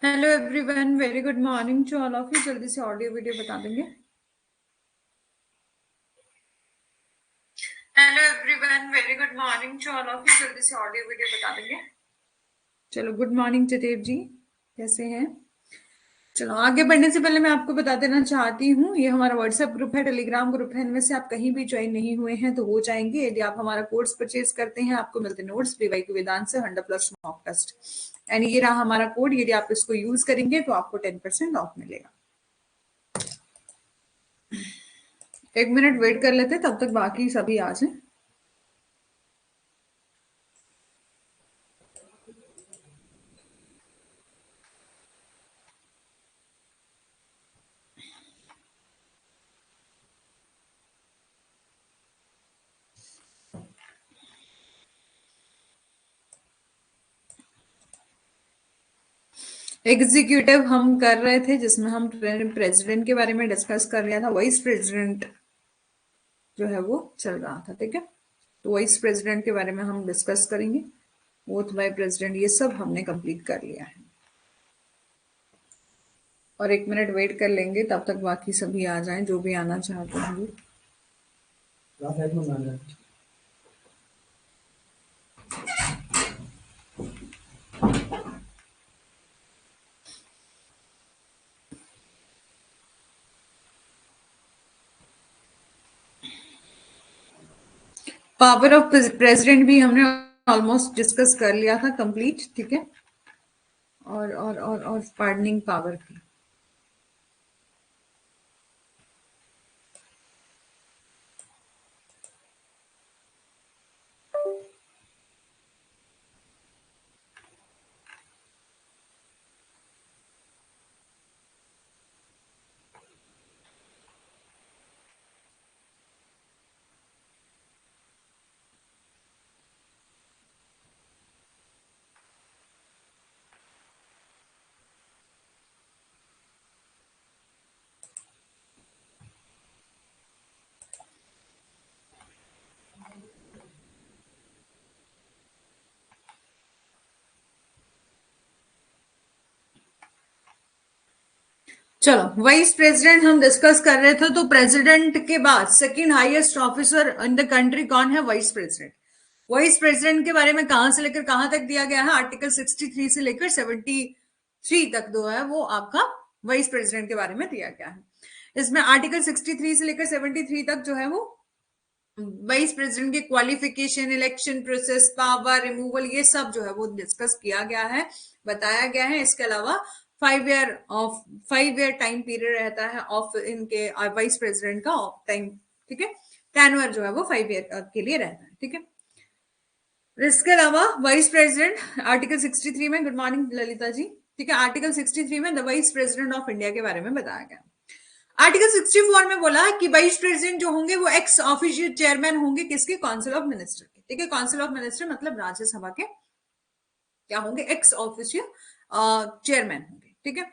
Hello everyone, very good morning to all of you. जल्दी से audio video बता देंगे। Hello everyone, very good morning to all of you. जल्दी से audio video बता देंगे। चलो, गुड मॉर्निंग जतेव जी, कैसे हैं? चलो, आगे बढ़ने से पहले मैं आपको बता देना चाहती हूँ, ये हमारा व्हाट्सएप ग्रुप है, टेलीग्राम ग्रुप है। इनमें से आप कहीं भी ज्वाइन नहीं हुए हैं तो हो जाएंगे। यदि आप हमारा कोर्स परचेज करते हैं, आपको मिलते हैं नोट्स पीवाईक्यू वेदांत से 100+ मॉक टेस्ट। एंड ये रहा हमारा कोड। यदि आप इसको यूज करेंगे तो आपको 10% ऑफ मिलेगा। 1 मिनट वेट कर लेते, तब तक बाकी सभी आ जाए। एग्जीक्यूटिव हम कर रहे थे, जिसमें हम प्रेसिडेंट के बारे में डिस्कस कर रहा था। वाइस प्रेसिडेंट जो है वो चल रहा था, ठीक है। तो वाइस प्रेसिडेंट के बारे में हम डिस्कस करेंगे। ओथ बाय प्रेसिडेंट, ये सब हमने कंप्लीट कर लिया है। और 1 मिनट वेट कर लेंगे, तब तक बाकी सभी आ जाएं जो भी आना चाहते हैं। पावर ऑफ प्रेसिडेंट भी हमने ऑलमोस्ट डिस्कस कर लिया था, कंप्लीट, ठीक है। और पार्डनिंग पावर भी। चलो, वाइस प्रेसिडेंट हम डिस्कस कर रहे थे। तो प्रेसिडेंट के बाद second highest officer in the country कौन है? Vice president. वाइस प्रेसिडेंट के बारे में कहां से लेकर कहां तक दिया गया है? आर्टिकल 63 से लेकर 73 तक दो है वो आपका वाइस प्रेसिडेंट के बारे में दिया गया है। इसमें आर्टिकल 63 से लेकर 73 तक जो है वो वाइस प्रेसिडेंट की qualification, election process, power, removal, ये सब जो है वो डिस्कस किया गया है, बताया गया है। इसके अलावा 5 ईयर टाइम पीरियड रहता है ऑफ इनके वाइस प्रेसिडेंट का टाइम, ठीक है। टेन्योर जो है वो 5 ईयर के लिए रहता है, ठीक है। इसके अलावा वाइस प्रेसिडेंट आर्टिकल 63 में, गुड मॉर्निंग ललिता जी, ठीक है, आर्टिकल 63 में the vice president of India के बारे में बताया गया। आर्टिकल 64 में बोला कि वाइस प्रेसिडेंट जो होंगे वो एक्स ऑफिशियल चेयरमैन होंगे, किसके? काउंसिल ऑफ मिनिस्टर के, ठीक है। काउंसिल ऑफ मिनिस्टर मतलब राज्यसभा के क्या होंगे? एक्स ऑफिशियल चेयरमैन होंगे, ठीक है।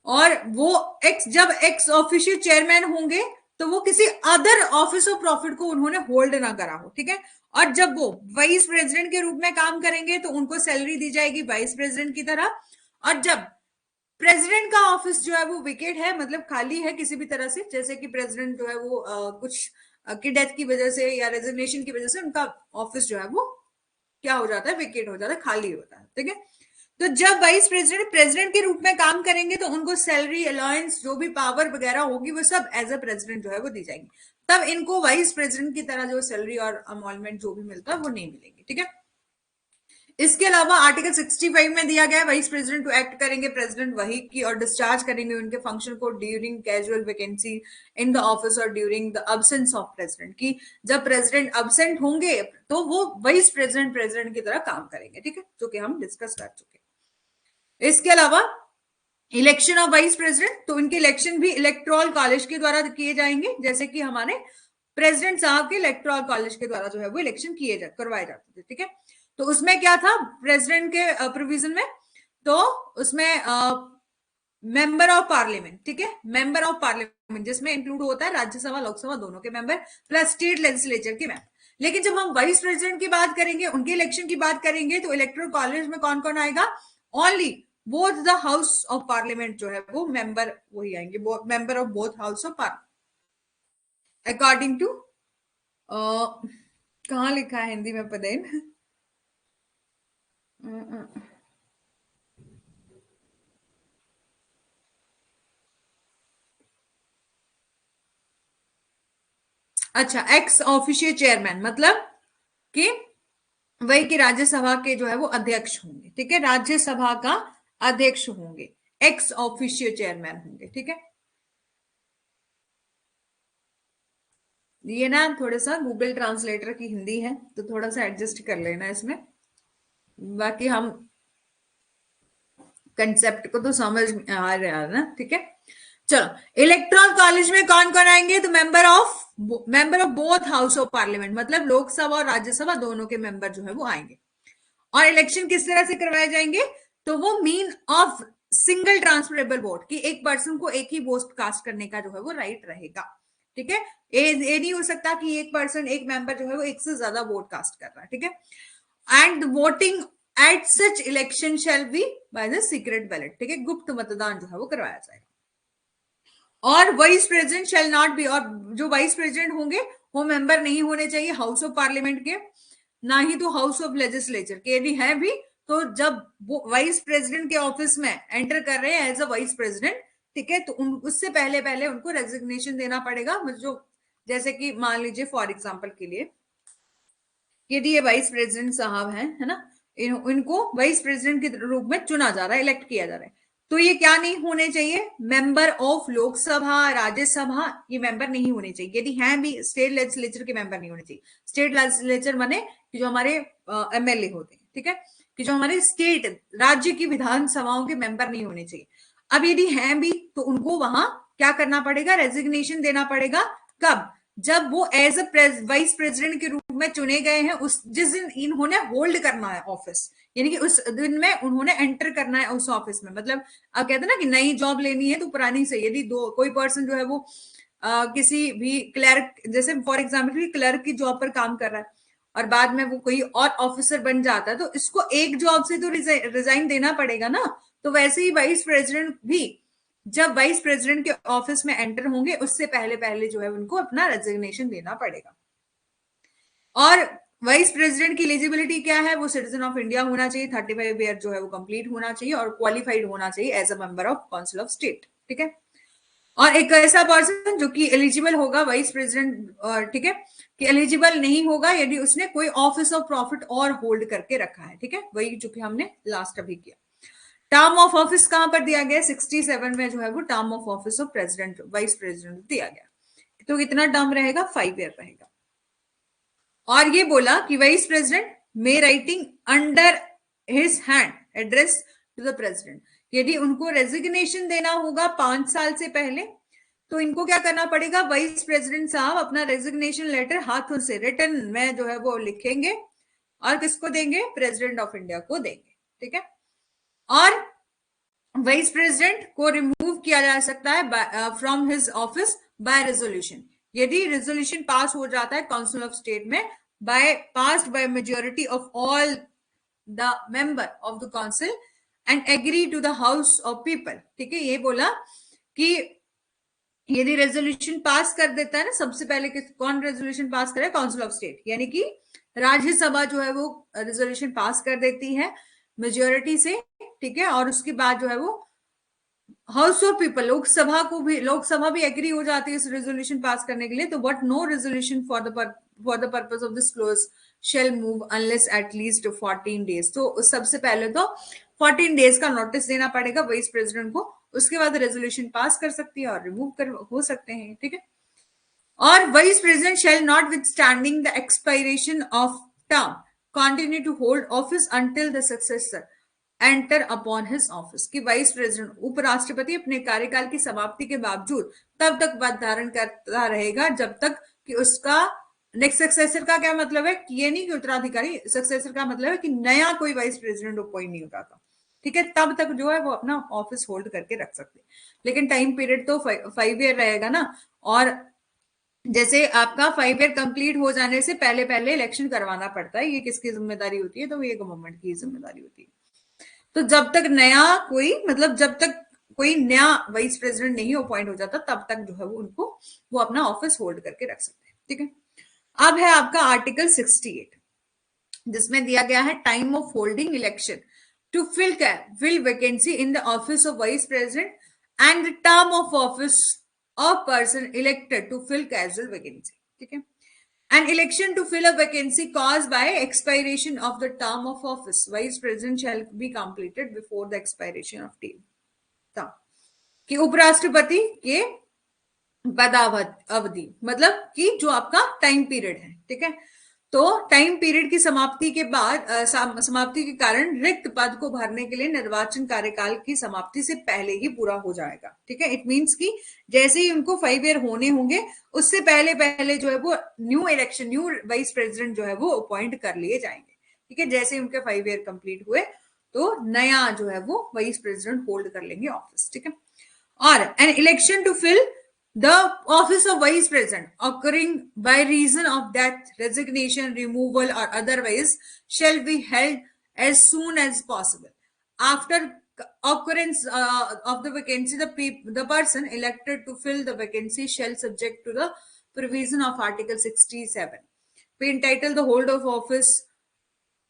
और वो जब एक्स ऑफिशियल चेयरमैन होंगे तो वो किसी अदर ऑफिस ऑफ प्रॉफिट को उन्होंने होल्ड ना करा हो, ठीक है। और जब वो वाइस प्रेसिडेंट के रूप में काम करेंगे तो उनको सैलरी दी जाएगी वाइस प्रेसिडेंट की तरह। और जब प्रेसिडेंट का ऑफिस जो है वो विकेट है, मतलब खाली है किसी भी तरह से, जैसे कि प्रेसिडेंट जो है वो कुछ की डेथ की वजह से या रेजिग्नेशन की वजह से उनका ऑफिस जो है वो क्या हो जाता है? विकेट हो जाता है, खाली होता है, ठीक है। तो जब वाइस प्रेसिडेंट प्रेसिडेंट के रूप में काम करेंगे तो उनको सैलरी, अलाउंस, जो भी पावर वगैरह होगी वो सब एज अ प्रेसिडेंट जो है वो दी जाएंगी। तब इनको वाइस प्रेसिडेंट की तरह जो सैलरी और अमॉलमेंट जो भी मिलता है वो नहीं मिलेंगे, ठीक है। इसके अलावा आर्टिकल 65 में दिया गया है वाइस प्रेसिडेंट टू एक्ट करेंगे प्रेसिडेंट वही की और डिस्चार्ज करेंगे उनके फंक्शन को during casual vacancy in the office और during the absence of president, की जब प्रेसिडेंट अब्सेंट होंगे तो वो वाइस प्रेसिडेंट प्रेसिडेंट की तरह काम करेंगे, ठीक है, जो कि हम डिस्कस कर चुके हैं। इसके अलावा इलेक्शन ऑफ वाइस प्रेसिडेंट, तो इनके इलेक्शन भी इलेक्ट्रॉल कॉलेज के द्वारा किए जाएंगे, जैसे कि हमारे प्रेसिडेंट साहब के इलेक्ट्रॉल कॉलेज के द्वारा जो है वो इलेक्शन करवाए जाते थे, ठीक है। तो उसमें क्या था प्रेसिडेंट के प्रोविजन में? तो उसमें मेंबर ऑफ पार्लियामेंट, ठीक है, मेंबर ऑफ पार्लियामेंट जिसमें इंक्लूड होता है राज्यसभा लोकसभा दोनों के मेंबर प्लस स्टेट लेजिस्लेचर के मेंबर। लेकिन जब हम वाइस प्रेसिडेंट की बात करेंगे, उनके इलेक्शन की बात करेंगे, तो इलेक्टोरल कॉलेज में कौन कौन आएगा? Only both the house of parliament जो है वो मेंबर वही आएंगे, member of both house of parliament according to, कहाँ लिखा है हिंदी में पदेन? अच्छा, एक्स ऑफिशियल चेयरमैन मतलब कि वही कि राज्यसभा के जो है वो अध्यक्ष होंगे, ठीक है, राज्यसभा का अध्यक्ष होंगे, एक्स ऑफिशियल चेयरमैन होंगे, ठीक है। ये ना थोड़ा सा गूगल ट्रांसलेटर की हिंदी है तो थोड़ा सा एडजस्ट कर लेना इसमें, बाकी हम कंसेप्ट को तो समझ में आ रहा है ना, ठीक है। चलो, इलेक्टोरल कॉलेज में कौन कौन आएंगे? तो member of both house of parliament, मतलब लोकसभा और राज्यसभा दोनों के मेंबर जो है वो आएंगे। और इलेक्शन किस तरह से करवाए जाएंगे? तो वो mean of single transferable vote, कि एक पर्सन को एक ही वोट कास्ट करने का जो है वो राइट रहेगा, ठीक है। ये नहीं हो सकता कि एक पर्सन, एक मेंबर जो है वो एक से ज्यादा वोट कास्ट कर रहा है, ठीक है। And voting at such election shall be by the secret ballot, ठीक है, गुप्त मतदान जो है वो करवाया जाएगा। और vice president shall not be, और जो वाइस प्रेसिडेंट होंगे वो मेंबर नहीं होने चाहिए हाउस ऑफ पार्लियामेंट के, ना ही तो हाउस ऑफ लेजिस्लेचर के। यदि है भी तो जब वो वाइस प्रेसिडेंट के ऑफिस में एंटर कर रहे हैं एज अ वाइस प्रेसिडेंट, ठीक है, तो उससे पहले पहले उनको रेजिग्नेशन देना पड़ेगा। जो जैसे कि मान लीजिए फॉर एग्जाम्पल के लिए, यदि ये वाइस प्रेसिडेंट साहब हैं, है ना, इनको वाइस प्रेसिडेंट के रूप में चुना जा रहा है, इलेक्ट किया जा रहा है, तो ये क्या नहीं होने चाहिए? मेंबर ऑफ लोकसभा, राज्यसभा, ये मेंबर नहीं होने चाहिए। यदि हैं भी, स्टेट लेजिस्लेचर के मेंबर नहीं होने चाहिए। स्टेट लेजिस्लेचर माने कि जो हमारे एमएलए होते हैं, ठीक है, कि जो हमारे स्टेट राज्य की विधानसभाओं के मेंबर नहीं होने चाहिए। अब यदि हैं भी तो उनको वहां क्या करना पड़ेगा? रेजिग्नेशन देना पड़ेगा। कब? जब वो एज अ वाइस प्रेसिडेंट के रूप में चुने गए हैं, उस जिस दिन इन्होंने होल्ड करना है ऑफिस, यानी कि उस दिन में उन्होंने एंटर करना है उस ऑफिस में। मतलब अब कहते हैं ना कि नई जॉब लेनी है तो पुरानी से, यदि दो कोई पर्सन जो है वो किसी भी क्लर्क, जैसे फॉर एग्जाम्पल क्लर्क की जॉब पर काम कर रहा है और बाद में वो कोई और ऑफिसर बन जाता है, तो इसको एक जॉब से तो रिजाइन देना पड़ेगा ना। तो वैसे ही वाइस प्रेसिडेंट भी जब वाइस प्रेसिडेंट के ऑफिस में एंटर होंगे उससे पहले पहले जो है उनको अपना रेजिग्नेशन देना पड़ेगा। और वाइस प्रेसिडेंट की एलिजिबिलिटी क्या है? वो सिटीजन ऑफ इंडिया होना चाहिए, 35 ईयर जो है वो कंप्लीट होना चाहिए और क्वालिफाइड होना चाहिए as a member of council of state, ठीक है। और एक ऐसा पर्सन जो कि एलिजिबल होगा वाइस प्रेसिडेंट, ठीक है, कि एलिजिबल नहीं होगा यदि उसने कोई ऑफिस ऑफ प्रॉफिट और होल्ड करके रखा है, ठीक है, वही जो कि हमने लास्ट अभी किया। टर्म ऑफ ऑफिस कहां पर दिया गया? 67 में जो है वो term of office of president, vice president दिया गया। तो कितना टर्म रहेगा? 5 ईयर रहेगा। और ये बोला कि vice president may writing under his hand address to the president, यदि उनको रेजिग्नेशन देना होगा 5 साल से पहले, तो इनको क्या करना पड़ेगा? वाइस प्रेसिडेंट साहब अपना रेजिग्नेशन लेटर हाथों से रिटर्न में जो है वो लिखेंगे और किसको देंगे? प्रेसिडेंट ऑफ इंडिया को देंगे, ठीक है। और वाइस प्रेसिडेंट को रिमूव किया जा सकता है from his office by resolution, यदि रेजोल्यूशन पास हो जाता है काउंसिल ऑफ स्टेट में, passed by majority of all the member of the council and agree to the house of people, ठीक है। ये बोला कि यदि रेजोल्यूशन पास कर देता है ना, सबसे पहले कौन रेजोल्यूशन पास करे? काउंसिल ऑफ स्टेट, यानी कि राज्यसभा जो है वो रेजोल्यूशन पास कर देती है मेजोरिटी से, ठीक है। और उसके बाद जो है वो हाउस ऑफ पीपल, लोकसभा भी एग्री हो जाती है इस रेजोल्यूशन पास करने के लिए। तो but no resolution for the purpose of this clause shall move unless at least 14 days. तो सबसे पहले तो 14 डेज का नोटिस देना पड़ेगा वाइस प्रेसिडेंट को, उसके बाद रेजोल्यूशन पास कर सकती है और रिमूव कर हो सकते हैं, ठीक है। और vice president shall notwithstanding the expiration of term continue to hold office until the successor enter upon his office, कि वाइस प्रेसिडेंट उपराष्ट्रपति अपने कार्यकाल की समाप्ति के बावजूद तब तक पद धारण करता रहेगा जब तक कि उसका नेक्स्ट सक्सेसर का क्या मतलब है? कि ये नहीं कि उत्तराधिकारी, सक्सेसर का मतलब है कि नया कोई वाइस प्रेसिडेंट अपॉइंट नहीं होता था, ठीक है, तब तक जो है वो अपना ऑफिस होल्ड करके रख सकते। लेकिन टाइम पीरियड तो 5 ईयर रहेगा ना। और जैसे आपका 5 ईयर कंप्लीट हो जाने से पहले पहले इलेक्शन करवाना पड़ता है, ये किसकी जिम्मेदारी होती है? तो ये गवर्नमेंट की जिम्मेदारी होती है। तो जब तक नया कोई मतलब जब तक कोई नया वाइस प्रेसिडेंट नहीं अपॉइंट हो जाता तब तक जो है वो अपना ऑफिस होल्ड करके रख सकते हैं, ठीक है। अब है आपका आर्टिकल 68, जिसमें दिया गया है time of holding election to fill vacancy in the office of vice president and the term of office of person elected to fill casual vacancy, ठीक है। An election to fill a vacancy caused by expiration of the term of office, vice president shall be completed before the expiration of term. कि उपराष्ट्रपति के पदावधि मतलब कि जो आपका time period है, ठीक है। तो टाइम पीरियड की समाप्ति के बाद समाप्ति के कारण रिक्त पद को भरने के लिए निर्वाचन कार्यकाल की समाप्ति से पहले ही पूरा हो जाएगा, ठीक है। इट मींस कि जैसे ही उनको 5 ईयर होने होंगे उससे पहले पहले जो है वो न्यू वाइस प्रेसिडेंट जो है वो अपॉइंट कर लिए जाएंगे, ठीक है। जैसे ही उनके 5 ईयर कंप्लीट हुए तो नया जो है वो वाइस प्रेसिडेंट होल्ड कर लेंगे ऑफिस, ठीक है। और an election to fill the office of vice president occurring by reason of death, resignation, removal, or otherwise shall be held as soon as possible. After occurrence of the vacancy, the person elected to fill the vacancy shall subject to the provision of Article 67 be entitled the hold of office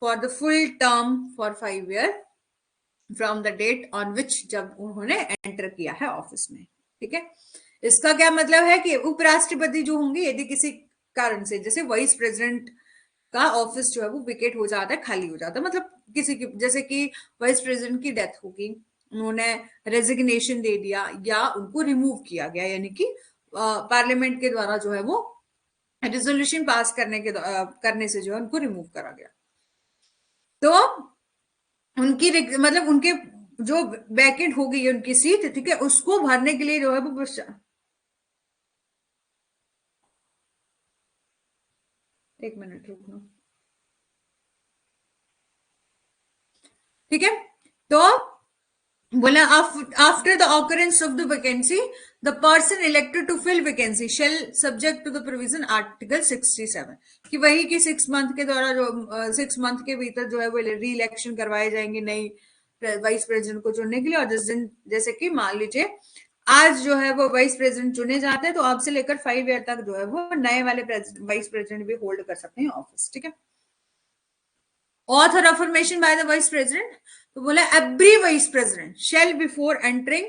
for the full term for 5 years from the date on which जब उन्होंने enter किया है office में, ठीक है। इसका क्या मतलब है कि उपराष्ट्रपति जो होंगे यदि किसी कारण से जैसे वाइस प्रेसिडेंट का ऑफिस जो है वो विकेट हो जाता है, खाली हो जाता है, मतलब किसी की जैसे कि वाइस प्रेसिडेंट की डेथ होगी, उन्होंने रेजिग्नेशन दे दिया या उनको रिमूव किया गया, यानी कि पार्लियामेंट के द्वारा जो है वो रेजोल्यूशन पास करने से जो है उनको रिमूव करा गया, तो उनकी मतलब उनके जो वैकेंट हो गई है उनकी सीट, ठीक है, उसको भरने के लिए जो है वो एक मिनट रुकना, ठीक है। तो बोला after the occurrence of the vacancy the person elected to fill vacancy shall subject to the provision article 67 कि वही कि 6 मंथ के द्वारा जो 6 मंथ के भीतर जो है वो री इलेक्शन करवाए जाएंगे नई वाइस प्रेसिडेंट को चुनने के लिए। और जिस दिन जैसे कि मान लीजिए आज जो है वो वाइस प्रेसिडेंट चुने जाते हैं तो अब से लेकर 5 ईयर तक जो है वो नए वाले वाइस प्रेसिडेंट भी होल्ड कर सकते हैं ऑफिस, ठीक है। Oath or affirmation by the vice president, तो बोला every vice president shall before entering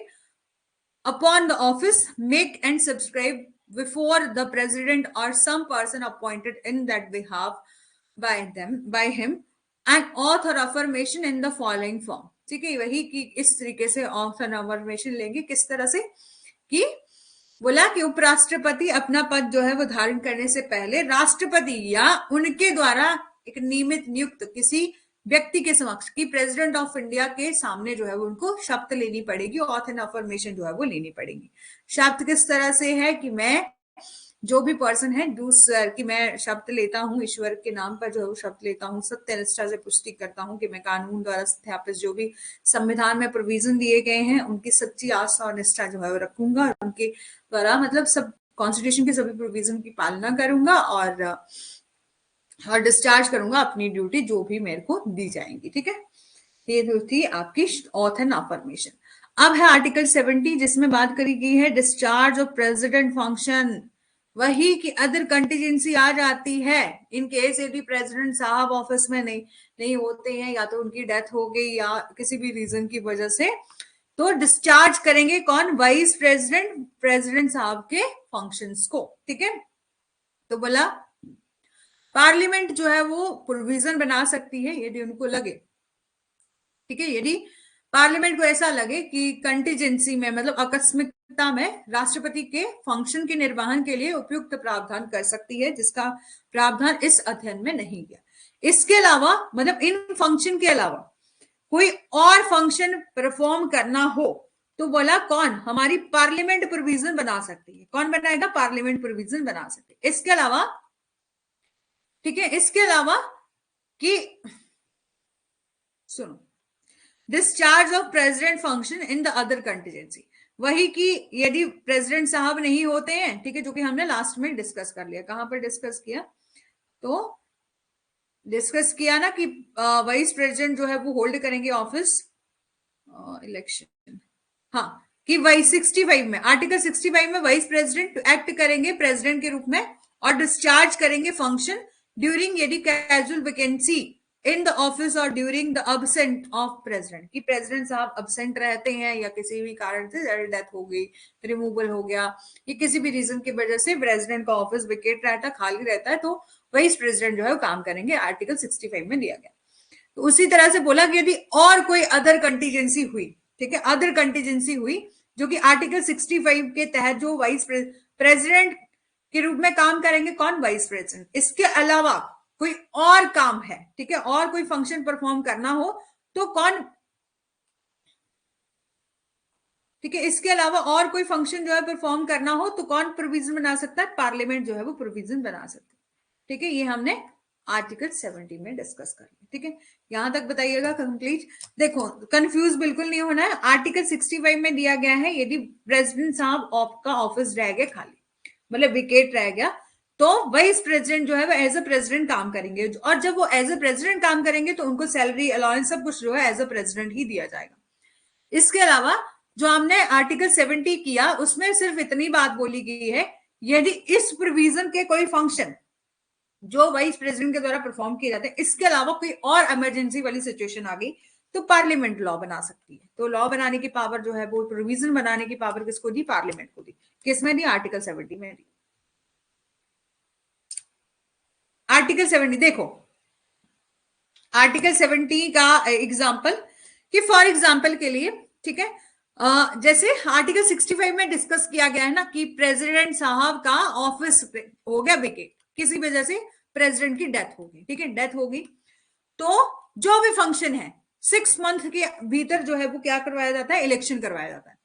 upon the office make and subscribe before the president or some person appointed in that behalf by him and oath or affirmation in the following form, ठीक है। वही कि इस तरीके से auth or affirmation लेंगे, किस तरह से कि बोला कि उपराष्ट्रपति अपना पद जो है वो धारण करने से पहले राष्ट्रपति या उनके द्वारा एक नियमित नियुक्त किसी व्यक्ति के समक्ष की प्रेसिडेंट ऑफ इंडिया के सामने जो है वो उनको शपथ लेनी पड़ेगी, ऑथ एंड अफर्मेशन जो है वो लेनी पड़ेगी। शपथ किस तरह से है कि मैं जो भी पर्सन है दूसर कि मैं शपथ लेता हूँ ईश्वर के नाम पर जो है वो शपथ लेता हूँ, सत्य निष्ठा से पुष्टि करता हूँ कि मैं कानून द्वारा स्थापित जो भी संविधान में प्रोविजन दिए गए हैं उनकी सच्ची आस्था और निष्ठा जो है वो रखूंगा और उनके द्वारा मतलब सब कॉन्स्टिट्यूशन के सभी प्रोविजन की पालना करूंगा और डिस्चार्ज करूंगा अपनी ड्यूटी जो भी मेरे को दी जाएंगी, ठीक है। ये जो थी आपकी ऑथ एंड अफर्मेशन। अब है आर्टिकल 70 जिसमें बात करी गई है डिस्चार्ज ऑफ प्रेसिडेंट फंक्शन, वही की अदर कंटीजेंसी आ जाती है इन केस यदि प्रेसिडेंट साहब ऑफिस में नहीं होते हैं या तो उनकी डेथ हो गई या किसी भी रीजन की वजह से, तो डिस्चार्ज करेंगे कौन, वाइस प्रेसिडेंट साहब के फंक्शंस को, ठीक है। तो बोला पार्लियामेंट जो है वो प्रोविजन बना सकती है यदि उनको लगे, ठीक है, यदि पार्लियामेंट को ऐसा लगे कि कंटीजेंसी में मतलब आकस्मिकता में राष्ट्रपति के फंक्शन के निर्वहन के लिए उपयुक्त प्रावधान कर सकती है जिसका प्रावधान इस अध्ययन में नहीं गया। इसके अलावा मतलब इन फंक्शन के अलावा कोई और फंक्शन परफॉर्म करना हो तो बोला कौन, हमारी पार्लियामेंट प्रोविजन बना सकती है। कौन बनाएगा, पार्लियामेंट प्रोविजन बना सकती है। इसके अलावा, ठीक है, इसके अलावा कि सुनो discharge of president function in the other contingency, वही कि यदि प्रेसिडेंट साहब नहीं होते हैं, ठीक है, जो कि हमने लास्ट में डिस्कस कर लिया। कहां पर डिस्कस किया, तो डिस्कस किया ना कि वाइस प्रेसिडेंट जो है वो होल्ड करेंगे ऑफिस इलेक्शन, हाँ, कि वाइस 65 में, आर्टिकल 65 में वाइस प्रेसिडेंट एक्ट करेंगे प्रेसिडेंट के रूप में और डिस्चार्ज करेंगे फंक्शन ड्यूरिंग यदि casual vacancy in the office और during the absent of president, कि प्रेसिडेंट साहब अब्सेंट रहते हैं या किसी भी कारण से डेथ हो गई, रिमूवल हो गया, या किसी भी रीजन की वजह से प्रेसिडेंट का ऑफिस वेकेट रहता है, खाली रहता है, तो वाइस प्रेसिडेंट जो है वो काम करेंगे, आर्टिकल 65 में दिया गया। तो उसी तरह से बोला कि यदि और कोई अदर कंटीजेंसी हुई, ठीक है, अदर कंटीजेंसी हुई जो कि आर्टिकल 65 के तहत जो वाइस प्रेसिडेंट के रूप में काम करेंगे, कौन, वाइस प्रेसिडेंट, इसके अलावा कोई और काम है, ठीक है, और कोई फंक्शन परफॉर्म करना हो तो कौन, ठीक है, इसके अलावा और कोई फंक्शन जो है परफॉर्म करना हो तो कौन प्रोविजन बना सकता है, पार्लियामेंट जो है वो प्रोविजन बना सकता है, ठीक है, ये हमने आर्टिकल 70 में डिस्कस कर लिया, ठीक है, यहां तक बताइएगा कंप्लीट। देखो कंफ्यूज बिल्कुल नहीं होना है, आर्टिकल 65 में दिया गया है यदि प्रेसिडेंट साहब का ऑफिस रह गया खाली, मतलब विकेट रह गया, तो वाइस प्रेसिडेंट जो है वो एज अ प्रेसिडेंट काम करेंगे, और जब वो एज अ प्रेसिडेंट काम करेंगे तो उनको सैलरी अलाउंस सब कुछ जो है एज अ प्रेसिडेंट ही दिया जाएगा। इसके अलावा जो हमने आर्टिकल 70 किया उसमें सिर्फ इतनी बात बोली गई है, यदि इस प्रोविजन के कोई फंक्शन जो वाइस प्रेसिडेंट के द्वारा परफॉर्म किए जाते हैं, इसके अलावा कोई और इमरजेंसी वाली सिचुएशन आ गई तो पार्लियामेंट लॉ बना सकती है। तो लॉ बनाने की पावर जो है वो प्रोविजन बनाने की पावर किसको दी, पार्लियामेंट को दी। किसमें दी, आर्टिकल 70 में दी। आर्टिकल 70 देखो, आर्टिकल 70 का एग्जाम्पल, कि फॉर एग्जाम्पल के लिए, ठीक है, जैसे आर्टिकल 65 में डिस्कस किया गया है ना कि प्रेसिडेंट साहब का ऑफिस हो गया विकेट, किसी वजह से प्रेसिडेंट की डेथ हो गई, ठीक है, डेथ हो गई, तो जो भी फंक्शन है 6 मंथ के भीतर जो है वो क्या करवाया जाता है, इलेक्शन करवाया जाता है।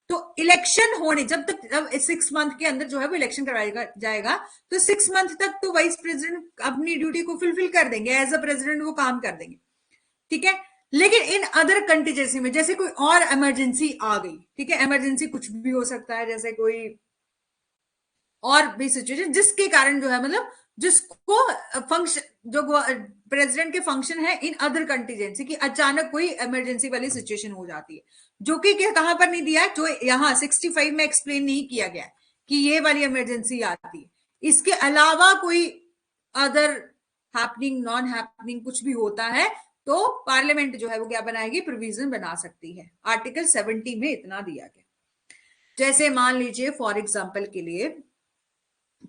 तो इलेक्शन होने जब तक, जब 6 मंथ के अंदर जो है वो इलेक्शन करवाया जाएगा, तो 6 मंथ तक तो वाइस प्रेसिडेंट अपनी ड्यूटी को फुलफिल कर देंगे, एज अ प्रेसिडेंट वो काम कर देंगे, ठीक है, लेकिन इन अदर कंटीजेंसी में जैसे कोई और इमरजेंसी आ गई, ठीक है, इमरजेंसी कुछ भी हो सकता है, जैसे कोई और भी सिचुएशन जिसके कारण जो है, मतलब जिसको फंक्शन, जो प्रेसिडेंट के फंक्शन है इन अदर कंटीजेंसी की अचानक कोई इमरजेंसी वाली सिचुएशन हो जाती है, जो कि कहां पर नहीं दिया है, जो यहाँ 65 में एक्सप्लेन नहीं किया गया है कि ये वाली इमरजेंसी आती है, इसके अलावा कोई अदर हैपनिंग नॉन हैपनिंग कुछ भी होता है तो पार्लियामेंट जो है वो क्या बनाएगी, प्रोविजन बना सकती है। आर्टिकल 70 में इतना दिया गया। जैसे मान लीजिए फॉर एग्जाम्पल के लिए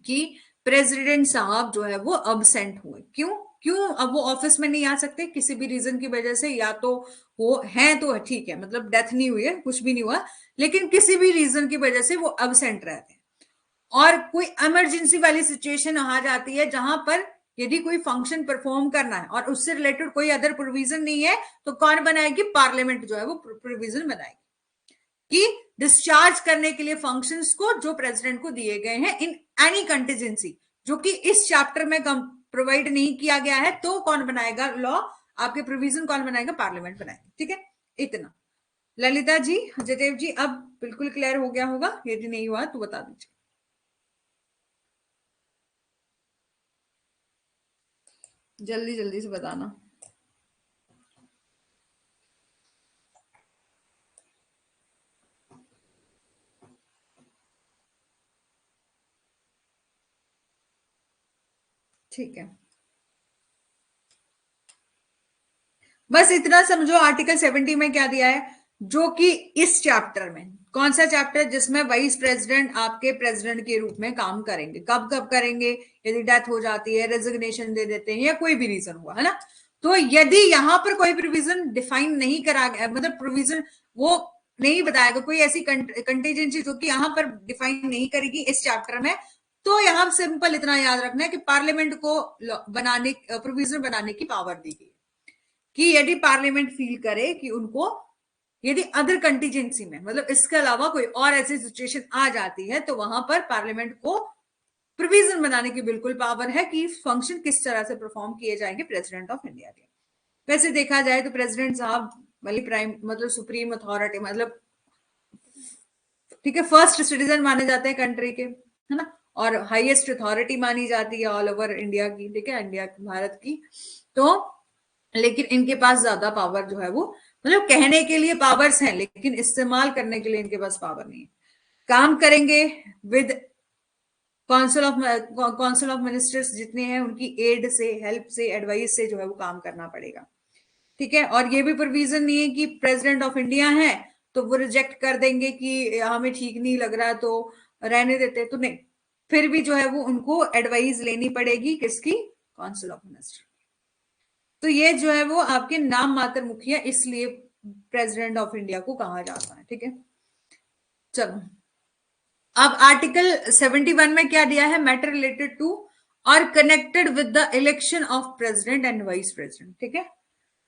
कि प्रेसिडेंट साहब जो है वो अब्सेंट हुए, क्यों क्यों, अब वो ऑफिस में नहीं आ सकते किसी भी रीजन की वजह से, या तो वो है तो ठीक है, मतलब डेथ नहीं हुई है, कुछ भी नहीं हुआ, लेकिन किसी भी रीजन की वजह से वो अब्सेंट रहते हैं, और कोई इमरजेंसी वाली सिचुएशन आ जाती है जहां पर यदि कोई फंक्शन परफॉर्म करना है और उससे रिलेटेड कोई अदर प्रोविजन नहीं है, तो कौन बनाएगी, पार्लियामेंट जो है वो प्रोविजन बनाएगी कि डिस्चार्ज करने के लिए फंक्शंस को जो प्रेसिडेंट को दिए गए हैं इन एनी कंटीजेंसी, जो कि इस चैप्टर में प्रोवाइड नहीं किया गया है, तो कौन बनाएगा लॉ, आपके प्रोविजन कौन बनाएगा, पार्लियामेंट बनाएगा, ठीक है, इतना। ललिता जी, जयदेव जी, अब बिल्कुल क्लियर हो गया होगा, यदि नहीं हुआ तो बता दीजिए, जल्दी जल्दी से बताना। ठीक है, बस इतना समझो आर्टिकल 70 में क्या दिया है, जो कि इस चैप्टर में, कौन सा चैप्टर, जिसमें वाइस प्रेसिडेंट आपके प्रेसिडेंट के रूप में काम करेंगे, कब कब करेंगे, यदि डेथ हो जाती है, रेजिग्नेशन दे देते हैं, या कोई भी रीजन हुआ है ना, तो यदि यहां पर कोई प्रोविजन डिफाइन नहीं करा गया, मतलब प्रोविजन वो नहीं बताएगा, कोई ऐसी कंटीजेंसी जो कि यहां पर डिफाइन नहीं करेगी इस चैप्टर में, तो यहां सिंपल इतना याद रखना है कि पार्लियामेंट को बनाने, प्रोविजन बनाने की पावर दी गई, कि यदि पार्लियामेंट फील करे कि उनको यदि अदर कंटीजेंसी में, मतलब इसके अलावा कोई और ऐसी सिचुएशन आ जाती है, तो वहां पर पार्लियामेंट को प्रोविजन बनाने की बिल्कुल पावर है कि फंक्शन किस तरह से परफॉर्म किए जाएंगे प्रेसिडेंट ऑफ इंडिया के। वैसे देखा जाए तो प्रेसिडेंट साहब वाली प्राइम, मतलब सुप्रीम अथॉरिटी, मतलब ठीक है, फर्स्ट सिटीजन माने जाते हैं कंट्री के, है ना, और हाईएस्ट अथॉरिटी मानी जाती है ऑल ओवर इंडिया की, ठीक है, इंडिया भारत की। तो लेकिन इनके पास ज्यादा पावर जो है वो, मतलब कहने के लिए पावर्स हैं लेकिन इस्तेमाल करने के लिए इनके पास पावर नहीं है। काम करेंगे विद काउंसिल ऑफ मिनिस्टर्स जितने हैं उनकी एड से, हेल्प से, एडवाइस से जो है वो काम करना पड़ेगा। ठीक है, और ये भी प्रोविजन नहीं है कि प्रेसिडेंट ऑफ इंडिया है तो वो रिजेक्ट कर देंगे कि हमें ठीक नहीं लग रहा तो रहने देते, तो नहीं, फिर भी जो है वो उनको एडवाइस लेनी पड़ेगी, किसकी? Council of minister. तो ये जो है वो आपके नाम मात्र मुखिया, इसलिए प्रेसिडेंट ऑफ इंडिया को कहा जाता है। ठीक है, चलो अब आर्टिकल 71 में क्या दिया है? मैटर रिलेटेड टू और connected with the election of president and vice president. ठीक है,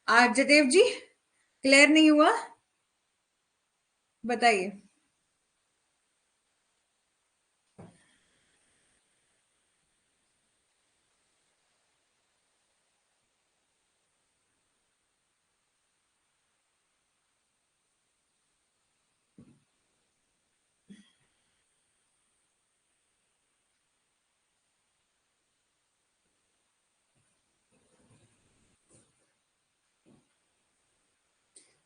आज जयदेव जी क्लियर नहीं हुआ? बताइए।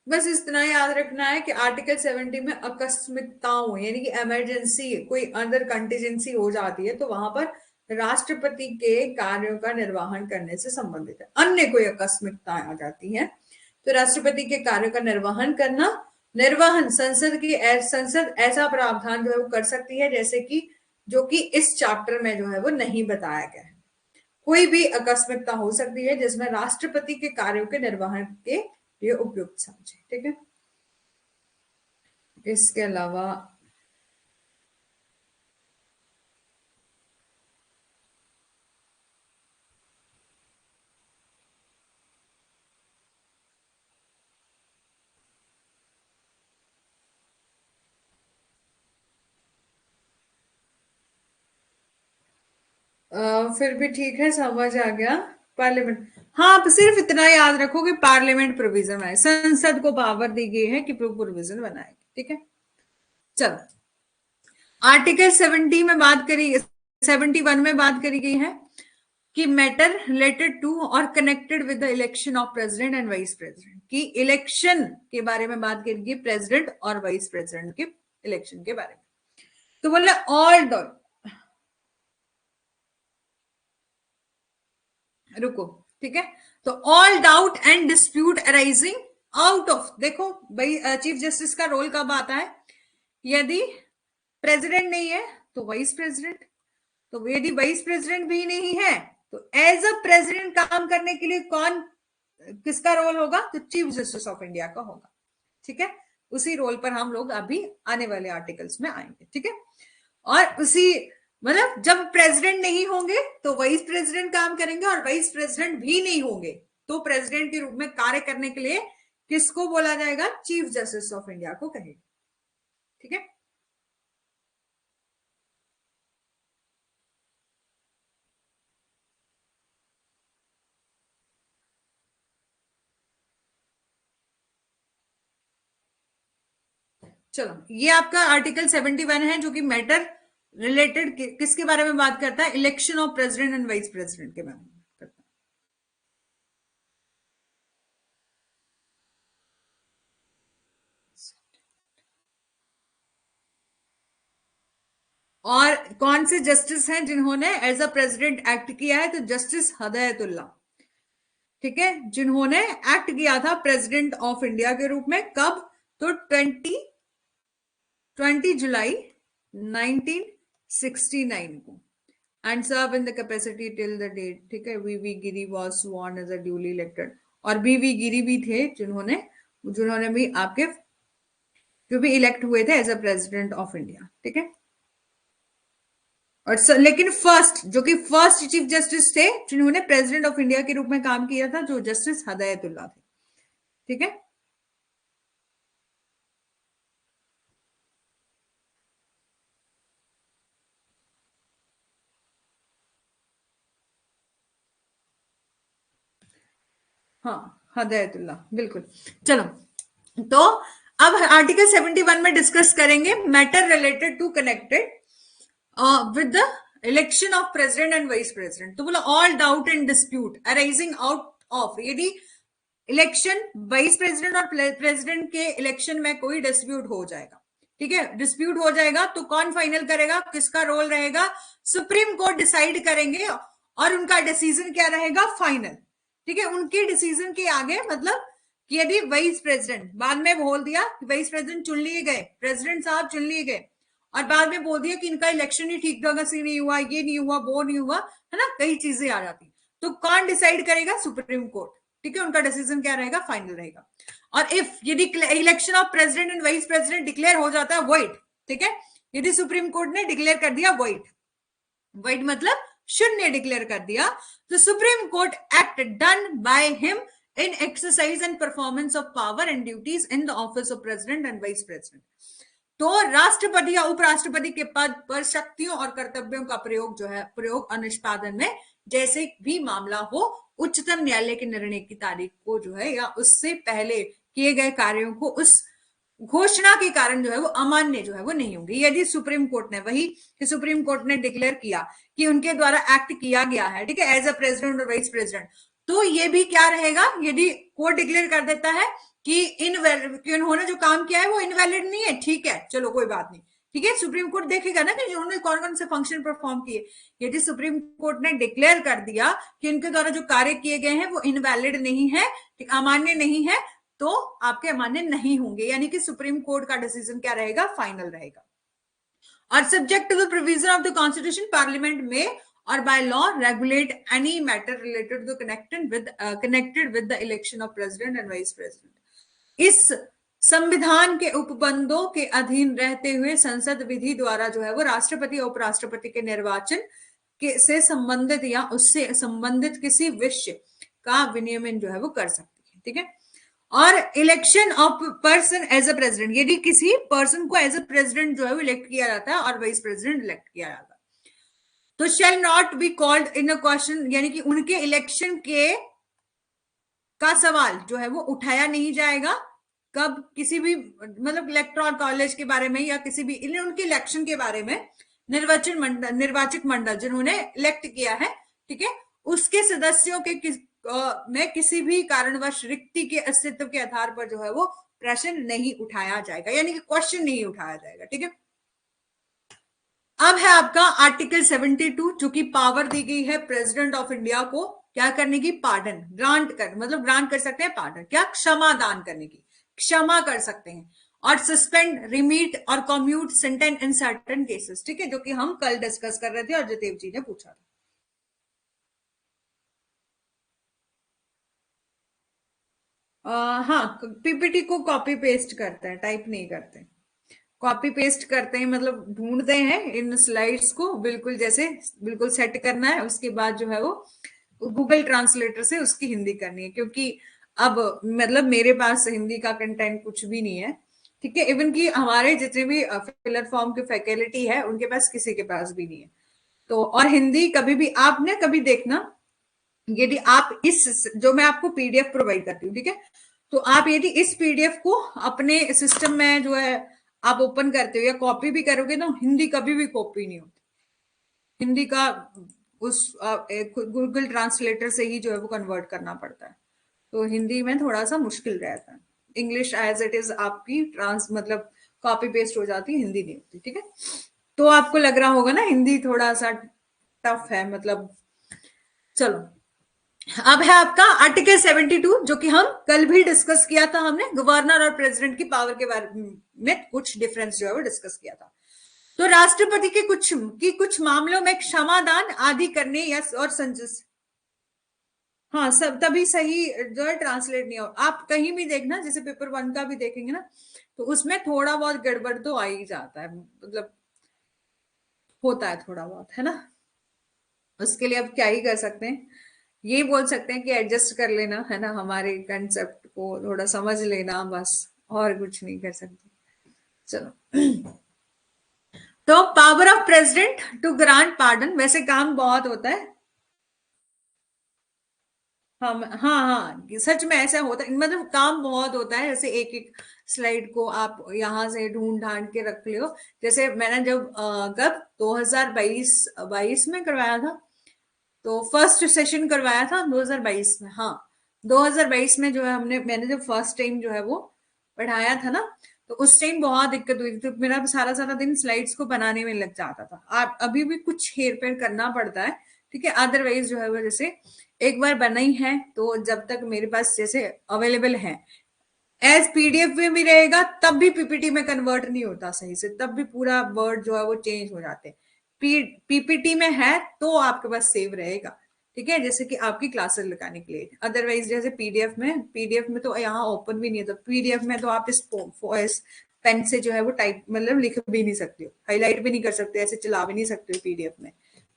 बस इतना याद रखना है कि आर्टिकल 70 में आकस्मिकताओं यानी कि इमरजेंसी, कोई अंदर कंटीजेंसी हो जाती है तो वहां पर राष्ट्रपति के कार्यों का निर्वहन करने से संबंधित है। अन्य कोई आकस्मिकताएं आ जाती हैं तो राष्ट्रपति के कार्यों का निर्वहन करना, निर्वहन संसद ऐसा प्रावधान जो है वो कर सकती है जैसे कि जो कि इस चैप्टर में जो है वो नहीं बताया गया है। कोई भी आकस्मिकता हो सकती है जिसमें राष्ट्रपति के कार्यों के निर्वहन के लिए उपयुक्त समझे। ठीक है, इसके अलावा फिर भी ठीक है, समझ आ गया। पार्लियामेंट, हाँ, आप सिर्फ इतना याद रखो कि पार्लियामेंट प्रोविजन बनाए, संसद को पावर दी गई है कि प्रोविजन बनाए। ठीक है, चलो आर्टिकल 70 में बात करी, 71 में बात करी गई है कि मैटर रिलेटेड टू और connected with the election of president and vice president, की इलेक्शन के बारे में बात करेगी, प्रेसिडेंट और वाइस प्रेसिडेंट के इलेक्शन के बारे में। तो बोला ऑल द, रुको, ठीक है, तो all doubt and dispute arising out of, देखो भाई चीफ जस्टिस का रोल कब आता है? यदि प्रेसिडेंट नहीं है तो वाइस प्रेसिडेंट, तो यदि वाइस प्रेसिडेंट भी नहीं है तो एज अ प्रेसिडेंट काम करने के लिए कौन, किसका रोल होगा? तो चीफ जस्टिस ऑफ इंडिया का होगा। ठीक है, उसी रोल पर हम लोग अभी आने वाले आर्टिकल्स में आएंगे। ठीक है, और उसी, मतलब जब प्रेसिडेंट नहीं होंगे तो वाइस प्रेसिडेंट काम करेंगे, और वाइस प्रेसिडेंट भी नहीं होंगे तो प्रेसिडेंट के रूप में कार्य करने के लिए किसको बोला जाएगा? चीफ जस्टिस ऑफ इंडिया को कहेगा। ठीक है, चलो ये आपका आर्टिकल 71 है जो कि मैटर रिलेटेड किसके बारे में बात करता है? Election of president and vice president के बारे में करता है। और कौन से जस्टिस हैं जिन्होंने एज अ प्रेसिडेंट एक्ट किया है? तो जस्टिस हदायतुल्ला। ठीक है, जिन्होंने एक्ट किया था प्रेसिडेंट ऑफ इंडिया के रूप में, कब? तो 20 जुलाई 1969 को, and serve in the capacity till the date. ठीक है, V V Giri was sworn as a duly elected, और बीवी गिरी भी थे जिन्होंने जिन्होंने भी आपके जो भी इलेक्ट हुए थे as a president of India. ठीक है, और लेकिन फर्स्ट जो कि फर्स्ट चीफ जस्टिस थे जिन्होंने प्रेसिडेंट ऑफ इंडिया के रूप में काम किया था, जो जस्टिस हदायतुल्ला थे। ठीक है, हाँ, हदायतुल्ला, बिल्कुल। चलो, तो अब आर्टिकल 71 में डिस्कस करेंगे matter related to connected with the election of president and vice president. तो बोला all doubt and dispute arising out of, यदि इलेक्शन वाइस प्रेसिडेंट और प्रेसिडेंट के इलेक्शन में कोई डिस्प्यूट हो जाएगा, ठीक है, डिस्प्यूट हो जाएगा तो कौन फाइनल करेगा, किसका रोल रहेगा, सुप्रीम कोर्ट डिसाइड करेंगे और उनका डिसीजन क्या रहेगा, फाइनल, ठीक है। उनके डिसीजन के आगे मतलब कि यदि वाइस प्रेसिडेंट बाद में बोल दिया कि वाइस प्रेसिडेंट चुन लिए गए, प्रेसिडेंट साहब चुन लिए गए और बाद में बोल दिया कि इनका इलेक्शन ही ठीक ढंग से नहीं हुआ, ये नहीं हुआ, वो नहीं हुआ, है ना, कई चीजें आ जाती, तो कौन डिसाइड करेगा, सुप्रीम कोर्ट, ठीक है, उनका डिसीजन क्या रहेगा, फाइनल रहेगा। और इफ यदि election of president and vice president declare हो जाता है वॉइड, ठीक है, यदि सुप्रीम कोर्ट ने डिक्लेयर कर दिया वॉइड, वॉइड मतलब शून्य डिक्लेयर कर दिया, तो supreme court act done by him in exercise and performance of power and duties in the office of president and vice president। तो राष्ट्रपति या उपराष्ट्रपति के पद पर शक्तियों और कर्तव्यों का प्रयोग जो है, प्रयोग और निष्पादन में जैसे भी मामला हो, उच्चतम न्यायालय के निर्णय की तारीख को जो है या उससे पहले किए गए कार्यों को उस घोषणा के कारण जो है वो अमान्य जो है वो नहीं होंगे। यदि सुप्रीम कोर्ट ने, वही कि सुप्रीम कोर्ट ने डिक्लेयर किया कि उनके द्वारा एक्ट किया गया है, ठीक है, एज अ प्रेसिडेंट और वाइस प्रेसिडेंट, तो ये भी क्या रहेगा, यदि कोर्ट डिक्लेयर कर देता है कि इन्होंने जो काम किया है वो इनवैलिड नहीं है, ठीक है, चलो कोई बात नहीं, ठीक है, सुप्रीम कोर्ट देखेगा ना कि उन्होंने कौन कौन से फंक्शन परफॉर्म किए। यदि सुप्रीम कोर्ट ने डिक्लेयर कर दिया कि इनके द्वारा जो कार्य किए गए हैं वो इनवैलिड नहीं है, अमान्य नहीं है, तो आपके अमान्य नहीं होंगे, यानी कि सुप्रीम कोर्ट का डिसीजन क्या रहेगा, फाइनल रहेगा। और subject to the provision of the constitution, parliament में or by law regulate any matter related to connected with the election of president and vice president। इस संविधान के उपबंधों के अधीन रहते हुए संसद विधि द्वारा जो है वो राष्ट्रपति और उपराष्ट्रपति के निर्वाचन के से संबंधित या उससे संबंधित किसी विषय का विनियमन जो है वो कर सकती है, ठीक है। और election of person as a president, यदि किसी पर्सन को एज अ प्रेसिडेंट जो है वो इलेक्ट किया जाता है और वाइस प्रेसिडेंट इलेक्ट किया जाता है, तो shall not be called in a question, यानी कि उनके इलेक्शन के का सवाल जो है वो उठाया नहीं जाएगा, कब, किसी भी मतलब इलेक्टोरल कॉलेज के बारे में या किसी भी उनके इलेक्शन के बारे में, निर्वाचक मंडल जिन्होंने इलेक्ट किया है, ठीक है, उसके सदस्यों के में किसी भी कारणवश रिक्ति के अस्तित्व के आधार पर जो है वो प्रश्न नहीं उठाया जाएगा, यानी कि क्वेश्चन नहीं उठाया जाएगा, ठीक है। अब है आपका आर्टिकल 72, जो कि पावर दी गई है प्रेसिडेंट ऑफ इंडिया को क्या करने की, पार्डन ग्रांट कर, मतलब ग्रांट कर सकते हैं पार्डन, क्या, क्षमा दान करने की, क्षमा कर सकते हैं, और सस्पेंड, रिमीट और commute sentence in certain cases, ठीक है, जो कि हम कल डिस्कस कर रहे थे और जतेव जी ने पूछा था। हाँ, पीपीटी को कॉपी पेस्ट करते हैं, टाइप नहीं करते, कॉपी पेस्ट करते हैं, मतलब ढूंढते हैं इन स्लाइड्स को, बिल्कुल जैसे बिल्कुल सेट करना है, उसके बाद जो है वो गूगल ट्रांसलेटर से उसकी हिंदी करनी है, क्योंकि अब मतलब मेरे पास हिंदी का कंटेंट कुछ भी नहीं है, ठीक है, इवन कि हमारे जितने भी फिलर फॉर्म की फैकल्टी है उनके पास किसी के पास भी नहीं है। तो और हिंदी कभी भी आपने कभी देखना, यदि आप इस जो मैं आपको पीडीएफ प्रोवाइड करती हूँ, ठीक है, तो आप यदि इस पीडीएफ को अपने सिस्टम में जो है आप ओपन करते हो या कॉपी भी करोगे ना, हिंदी कभी भी कॉपी नहीं होती, हिंदी का उस गूगल ट्रांसलेटर से ही जो है वो कन्वर्ट करना पड़ता है, तो हिंदी में थोड़ा सा मुश्किल रहता है। इंग्लिश एज इट इज आपकी मतलब कॉपी पेस्ट हो जाती है, हिंदी नहीं होती, ठीक है। तो आपको लग रहा होगा ना हिंदी थोड़ा सा टफ है, मतलब चलो। अब है आपका आर्टिकल 72, जो कि हम कल भी डिस्कस किया था, हमने गवर्नर और प्रेसिडेंट की पावर के बारे में कुछ डिफरेंस जो है वो डिस्कस किया था। तो राष्ट्रपति के कुछ मामलों में क्षमादान आदि करने या और संजस, हाँ, सब तभी सही जो है ट्रांसलेट नहीं हो, आप कहीं भी देखना, जैसे पेपर 1 का भी देखेंगे ना, तो उसमें थोड़ा बहुत गड़बड़ तो आ ही जाता है, मतलब होता है थोड़ा बहुत, है ना। उसके लिए अब क्या ही कर सकते हैं, ये बोल सकते हैं कि एडजस्ट कर लेना, है ना, हमारे कंसेप्ट को थोड़ा समझ लेना, बस, और कुछ नहीं कर सकते। चलो, तो power of president to grant pardon, वैसे काम बहुत होता है, हाँ हाँ हाँ, सच में ऐसा होता है, मतलब काम बहुत होता है, जैसे एक एक स्लाइड को आप यहाँ से ढूंढ ढांड के रख लियो, जैसे मैंने जब कब 2022 में करवाया था, तो फर्स्ट सेशन करवाया था 2022 में, हाँ, 2022 में जो है मैंने जब फर्स्ट टाइम जो है वो पढ़ाया था ना, तो उस टाइम बहुत दिक्कत हुई थी, तो मेरा सारा सारा दिन स्लाइड्स को बनाने में लग जाता था। आप अभी भी कुछ हेर फेर करना पड़ता है, ठीक है, अदरवाइज जो है वो जैसे एक बार बना ही है तो जब तक मेरे पास जैसे अवेलेबल है एज पीडीएफ में भी रहेगा तब भी पीपीटी में कन्वर्ट नहीं होता सही से, तब भी पूरा वर्ड जो है वो चेंज हो जाते हैं। पीपीटी में है तो आपके पास सेव रहेगा, ठीक है, जैसे कि आपकी क्लासेस लगाने के लिए। अदरवाइज जैसे पीडीएफ में तो यहाँ ओपन भी नहीं है, तो पीडीएफ में तो आप इस पेन से जो है वो टाइप मतलब लिख भी नहीं सकते हो, हाईलाइट भी नहीं कर सकते, ऐसे चला भी नहीं सकते हो पीडीएफ में।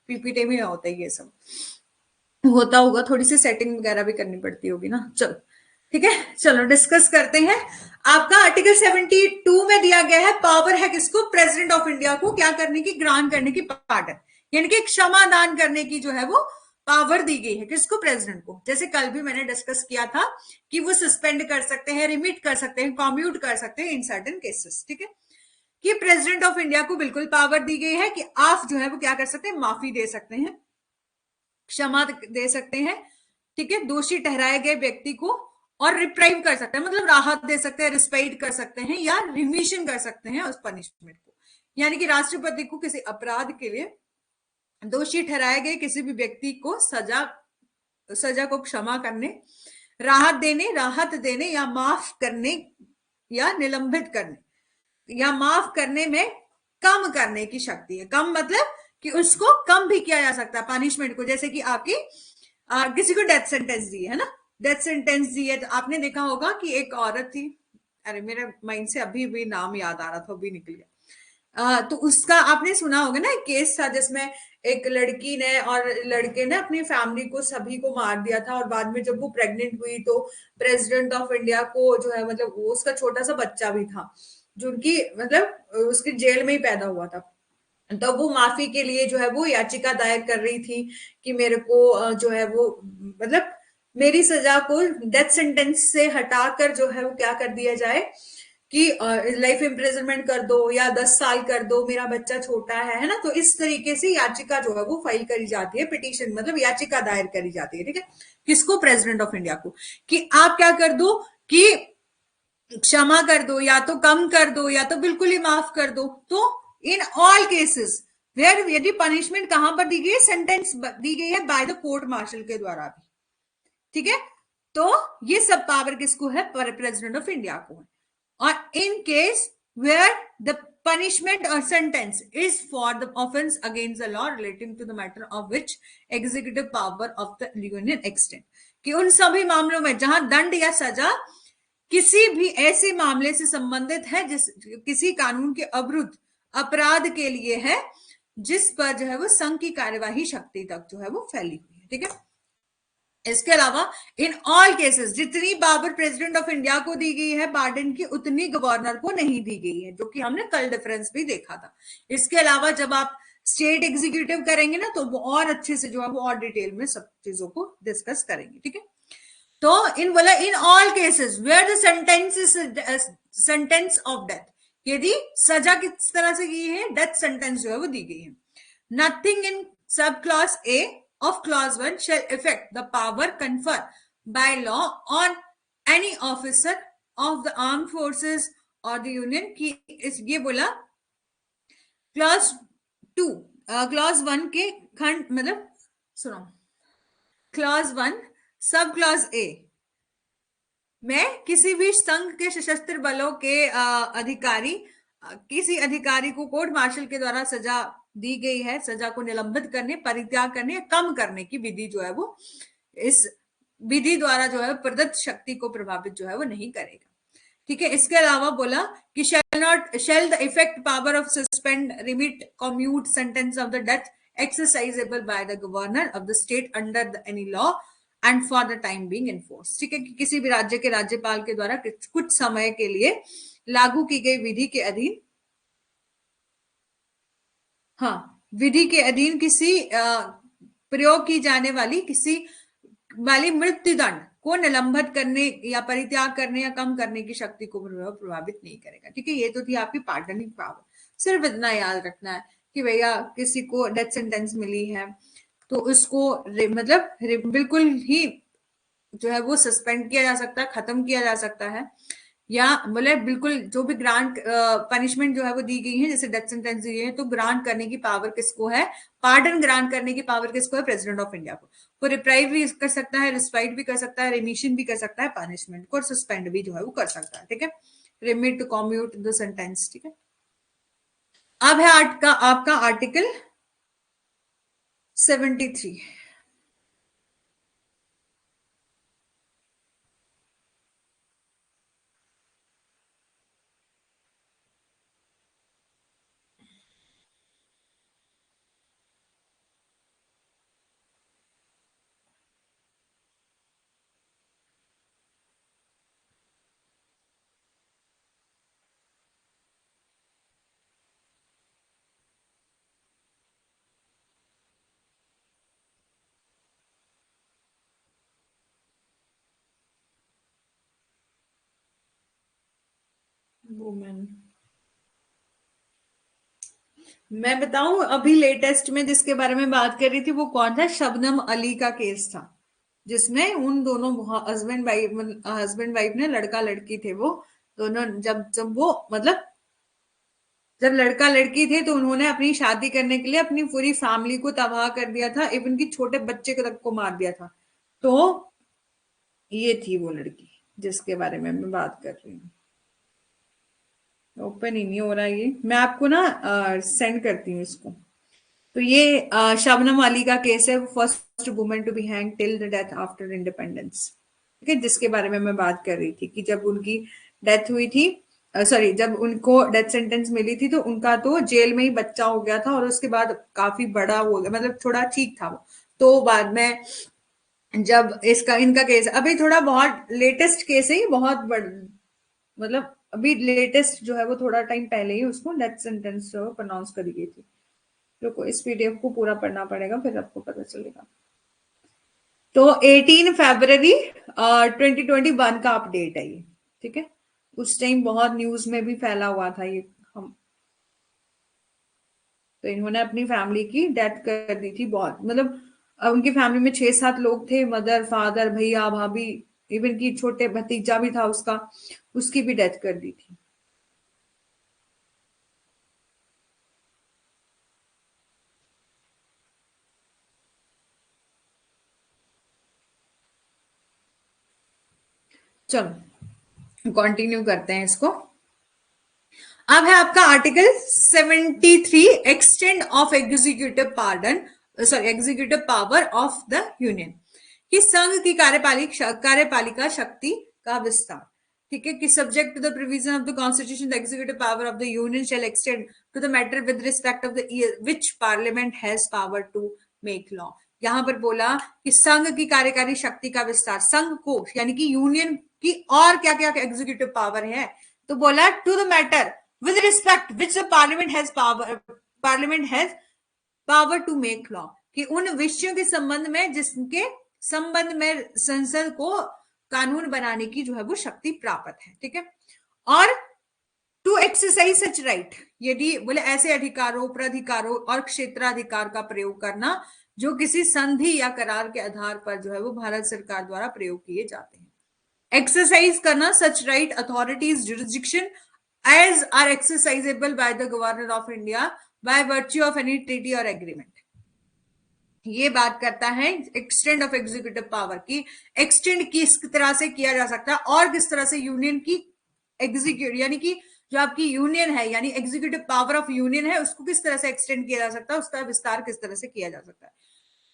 पीपीटी में होता है ये सब, होता होगा, थोड़ी सी सेटिंग वगैरह भी करनी पड़ती होगी ना। चलो ठीक है, चलो डिस्कस करते हैं। आपका आर्टिकल 72 में दिया गया है पावर है किसको, प्रेसिडेंट ऑफ इंडिया को क्या करने की, ग्रांट करने की, पार्डन यानी कि क्षमा दान करने की जो है वो पावर दी गई है किसको, प्रेसिडेंट को। जैसे कल भी मैंने डिस्कस किया था कि वो सस्पेंड कर सकते हैं, रिमिट कर सकते हैं, कॉम्यूट कर सकते हैं इन सर्टेन केसेस, ठीक है। कि प्रेसिडेंट ऑफ इंडिया को बिल्कुल पावर दी गई है कि आप जो है वो क्या कर सकते हैं, माफी दे सकते हैं, क्षमा दे सकते हैं, ठीक है, दोषी ठहराए गए व्यक्ति को, और रिप्राइव कर सकते हैं मतलब राहत दे सकते हैं, रिस्पेक्ट कर सकते हैं, या रिमिशन कर सकते हैं उस पनिशमेंट को। यानी कि राष्ट्रपति को किसी अपराध के लिए दोषी ठहराए गए किसी भी व्यक्ति को सजा को क्षमा करने, राहत देने या माफ करने, या निलंबित करने या माफ करने में कम करने की शक्ति है। कम मतलब कि उसको कम भी किया जा सकता है पनिशमेंट को, जैसे कि आपकी किसी को डेथ सेंटेंस दी है ना, डेथ सेंटेंस दी है, तो आपने देखा होगा कि एक औरत थी, अरे मेरे माइंड से अभी भी नाम याद आ रहा था, अभी निकल गया। तो उसका आपने सुना होगा ना, एक केस था जिसमें एक लड़की ने और लड़के ने अपनी फैमिली को सभी को मार दिया था, और बाद में जब वो प्रेग्नेंट हुई तो प्रेसिडेंट ऑफ इंडिया को जो है मतलब वो उसका छोटा सा बच्चा भी था जो उनकी मतलब उसकी जेल में ही पैदा हुआ था। तो वो माफी के लिए जो है वो याचिका दायर कर रही थी कि मेरे को जो है वो मतलब मेरी सजा को डेथ सेंटेंस से हटाकर जो है वो क्या कर दिया जाए कि लाइफ इम्प्रिजनमेंट कर दो या 10 साल कर दो, मेरा बच्चा छोटा है ना। तो इस तरीके से याचिका जो है वो फाइल करी जाती है, पिटीशन मतलब याचिका दायर करी जाती है, ठीक है, किसको, प्रेसिडेंट ऑफ इंडिया को, कि आप क्या कर दो कि क्षमा कर दो, या तो कम कर दो, या तो बिल्कुल ही माफ कर दो। तो इन ऑल केसेस वेयर यदि पनिशमेंट कहां पर दी गई है, सेंटेंस दी गई है बाय द कोर्ट मार्शल के द्वारा भी, ठीक है। तो ये सब पावर किसको है, प्रेसिडेंट ऑफ इंडिया को है। और in case where the punishment or sentence is for the offense against the law relating to the matter of which executive power of the union extend, कि उन सभी मामलों में जहां दंड या सजा किसी भी ऐसे मामले से संबंधित है जिस किसी कानून के अवरुद्ध अपराध के लिए है जिस पर जो है वो संघ की कार्यवाही शक्ति तक जो है वो फैली हुई है, ठीक है। इसके अलावा इन ऑल केसेस जितनी पावर प्रेसिडेंट ऑफ इंडिया को दी गई है पार्डन की, उतनी गवर्नर को नहीं दी गई है, जो कि हमने कल डिफरेंस भी देखा था। इसके अलावा जब आप स्टेट एग्जीक्यूटिव करेंगे ना तो वो और अच्छे से जो है वो और डिटेल में सब चीजों को डिस्कस करेंगे, ठीक है। तो इन बोला in all cases where the sentence of death, यदि सजा किस तरह से की है, डेथ सेंटेंस जो है वो दी गई है, nothing in sub clause A of clause 1 shall affect the power conferred by law on any officer of the armed forces or the union, की इस ये बोला क्लॉज 2 क्लॉज 1 के खंड मतलब सुनो, क्लॉज 1 सब क्लॉज ए में किसी भी संघ के सशस्त्र बलों के अधिकारी किसी अधिकारी को कोर्ट मार्शल के द्वारा सजा दी गई है, सजा को निलंबित करने, परित्याग करने या कम करने की विधि जो है वो इस विधि द्वारा जो है प्रदत्त शक्ति को प्रभावित जो है वो नहीं करेगा, ठीक है। इसके अलावा बोला कि shall the effect power of suspend, remit, commute sentence of the death exercisable by the governor of the state under any law and for the time being enforced, ठीक है, कि किसी भी राज्य के राज्यपाल के द्वारा कुछ समय के लिए लागू की गई विधि के अधीन, हाँ, विधि के अधीन किसी प्रयोग की जाने वाली मृत्युदंड को निलंबित करने या परित्याग करने या कम करने की शक्ति को प्रभावित नहीं करेगा, ठीक है। ये तो थी आपकी पार्डनिंग पावर। सिर्फ इतना याद रखना है कि भैया किसी को डेथ सेंटेंस मिली है तो उसको मतलब बिल्कुल ही जो है वो सस्पेंड किया जा सकता है, खत्म किया जा सकता है, या बोले बिल्कुल जो भी ग्रांट पनिशमेंट जो है वो दी गई है, जैसे डेथ सेंटेंस दी गई है, तो ग्रांट करने की पावर किसको है, पार्डन ग्रांट करने की पावर किसको है, प्रेसिडेंट ऑफ इंडिया को। वो रिप्राइव भी कर सकता है, रिस्पाइट भी कर सकता है, रिमिशन भी कर सकता है पनिशमेंट को, और सस्पेंड भी जो है वो कर सकता है, ठीक है, remit to commute the sentence, ठीक है। अब है आपका आर्टिकल 73। वुमेन, मैं बताऊं अभी लेटेस्ट में जिसके बारे में बात कर रही थी वो कौन था, शबनम अली का केस था, जिसमें उन दोनों हस्बैंड वाइफ ने, लड़का लड़की थे वो दोनों, जब जब वो मतलब जब लड़का लड़की थे तो उन्होंने अपनी शादी करने के लिए अपनी पूरी फैमिली को तबाह कर दिया था, इवन की छोटे बच्चे को तक को मार दिया था। तो ये थी वो लड़की जिसके बारे में मैं बात कर रही हूँ। ओपन ही नहीं हो रहा ये, मैं आपको ना सेंड करती हूँ इसको। तो ये शबनम अली का केस है, first women to be hang till the death after independence, ठीक है, जिसके बारे में मैं बात कर रही थी कि जब उनकी डेथ हुई थी, सॉरी जब उनको डेथ सेंटेंस मिली थी तो उनका तो जेल में ही बच्चा हो गया था, और उसके बाद काफी बड़ा हो गया, मतलब थोड़ा ठीक था वो। तो बाद में जब इसका इनका केस अभी थोड़ा बहुत लेटेस्ट केस है, ये बहुत बड़ मतलब अभी लेटेस्ट जो है वो थोड़ा टाइम पहले ही उसको डेथ सेंटेंस जो प्रोनाउंस करी गई थी। रुको, इस पीडीएफ को पूरा पढ़ना पड़ेगा फिर आपको पता चलेगा। तो 18 फरवरी 2021 का अपडेट है ये, ठीक है। उस टाइम बहुत न्यूज में भी फैला हुआ था ये। हम तो इन्होंने अपनी फैमिली की डेथ कर दी थी, बहुत मतलब उनकी फैमिली में 6-7 लोग थे, मदर फादर भैया भाभी, इवन की छोटे भतीजा भी था उसका, उसकी भी डेथ कर दी थी। चलो कंटिन्यू करते हैं इसको। अब है आपका article 73, extend of executive pardon, sorry executive power of the union, कि संघ की कार्यपालिका शक्ति का विस्तार, ठीक है, कि subject to the provision of the constitution the executive power of the union shall extend to the matter with respect of the which parliament has power to make law. यहां पर बोला कि संघ की कार्यकारी शक्ति का विस्तार, संघ को यानी कि यूनियन की और क्या क्या एग्जीक्यूटिव पावर है, तो बोला to the matter with respect which the parliament has power to make law, कि उन विषयों के संबंध में जिसके संबंध में संसद को कानून बनाने की जो है वो शक्ति प्राप्त है, ठीक है। और टू एक्सरसाइज सच राइट, यदि बोले ऐसे अधिकारों, प्राधिकारों और क्षेत्राधिकार का प्रयोग करना जो किसी संधि या करार के आधार पर जो है वो भारत सरकार द्वारा प्रयोग किए जाते हैं। एक्सरसाइज करना सच right authorities jurisdiction as are exercisable by the governor of India by virtue of any treaty or agreement। ये बात करता है एक्सटेंड ऑफ एग्जीक्यूटिव पावर की, एक्सटेंड किस तरह से किया जा सकता है और किस तरह से यूनियन की एग्जीक्यूट यानी कि जो आपकी यूनियन है यानी एग्जीक्यूटिव पावर ऑफ यूनियन है उसको किस तरह से एक्सटेंड किया जा सकता है, उसका विस्तार किस तरह से किया जा सकता है।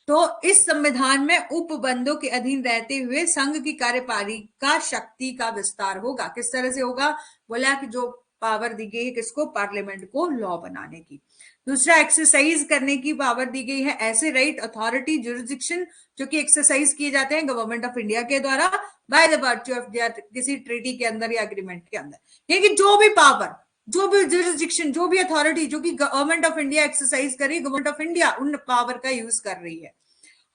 तो इस संविधान में उपबंधों के अधीन रहते हुए संघ की कार्यपालिका शक्ति का विस्तार होगा। किस तरह से होगा, बोला कि जो पावर दी गई है किसको, पार्लियामेंट को लॉ बनाने की। दूसरा, एक्सरसाइज करने की पावर दी गई है ऐसे राइट अथॉरिटी जुरिस्डिक्शन जो कि एक्सरसाइज किए जाते हैं गवर्नमेंट ऑफ इंडिया के द्वारा बाय द वर्च्यू ऑफ किसी ट्रीटी के अंदर या एग्रीमेंट के अंदर, यानी कि जो भी पावर, जो भी जुरिस्डिक्शन, जो भी अथॉरिटी जो कि गवर्नमेंट ऑफ इंडिया एक्सरसाइज कर रही है, गवर्नमेंट ऑफ इंडिया उन पावर का यूज कर रही है।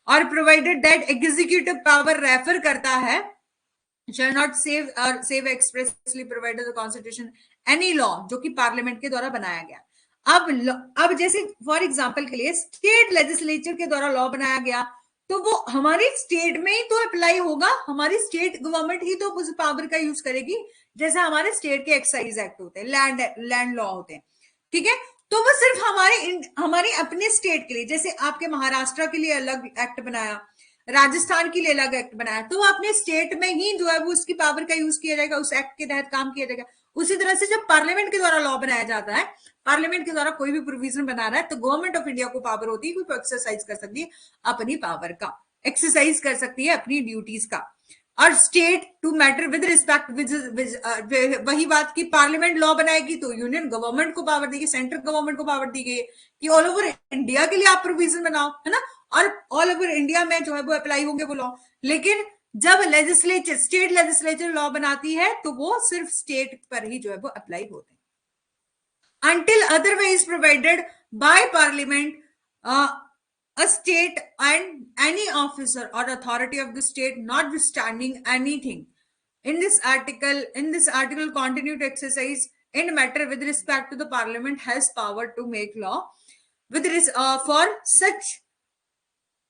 और provided that executive power refer करता है shall not save expressly provided the constitution any law जो कि पार्लियामेंट के द्वारा बनाया गया। अब जैसे फॉर एग्जांपल के लिए स्टेट लेजिस्लेचर के द्वारा लॉ बनाया गया तो वो हमारी स्टेट में ही तो अप्लाई होगा, हमारी स्टेट गवर्नमेंट ही तो उस पावर का यूज करेगी, जैसे हमारे स्टेट के एक्साइज एक्ट होते हैं, लैंड लॉ होते हैं, ठीक है। तो वो सिर्फ हमारे अपने स्टेट के लिए, जैसे आपके महाराष्ट्र के लिए अलग एक्ट बनाया, राजस्थान के लिए अलग एक्ट बनाया, तो वो अपने स्टेट में ही जो है वो उसकी पावर का यूज किया जाएगा, उस एक्ट के तहत काम किया जाएगा। उसी तरह से जब पार्लियामेंट के द्वारा लॉ बनाया जाता है, पार्लियामेंट के द्वारा कोई भी प्रोविजन बना रहा है, तो गवर्नमेंट ऑफ इंडिया को पावर होती है, कोई एक्सरसाइज कर सकती है अपनी पावर का, एक्सरसाइज कर सकती है अपनी ड्यूटीज का। और state to matter with respect, वही बात की पार्लियामेंट लॉ बनाएगी तो यूनियन गवर्नमेंट को पावर देगी, सेंट्रल गवर्नमेंट को पावर दी गई है कि ऑल ओवर इंडिया के लिए आप प्रोविजन बनाओ, है ना, और ऑल ओवर इंडिया में जो है वो अप्लाई होंगे वो लॉ। लेकिन जब लेजिस्लेचर, स्टेट लेजिस्लेचर लॉ बनाती है तो वो सिर्फ स्टेट पर ही जो है वो अप्लाई होते हैं। until otherwise provided by parliament, a state and any officer or authority of the state notwithstanding anything in this article continue to exercise in matter with respect to the parliament has power to make law for such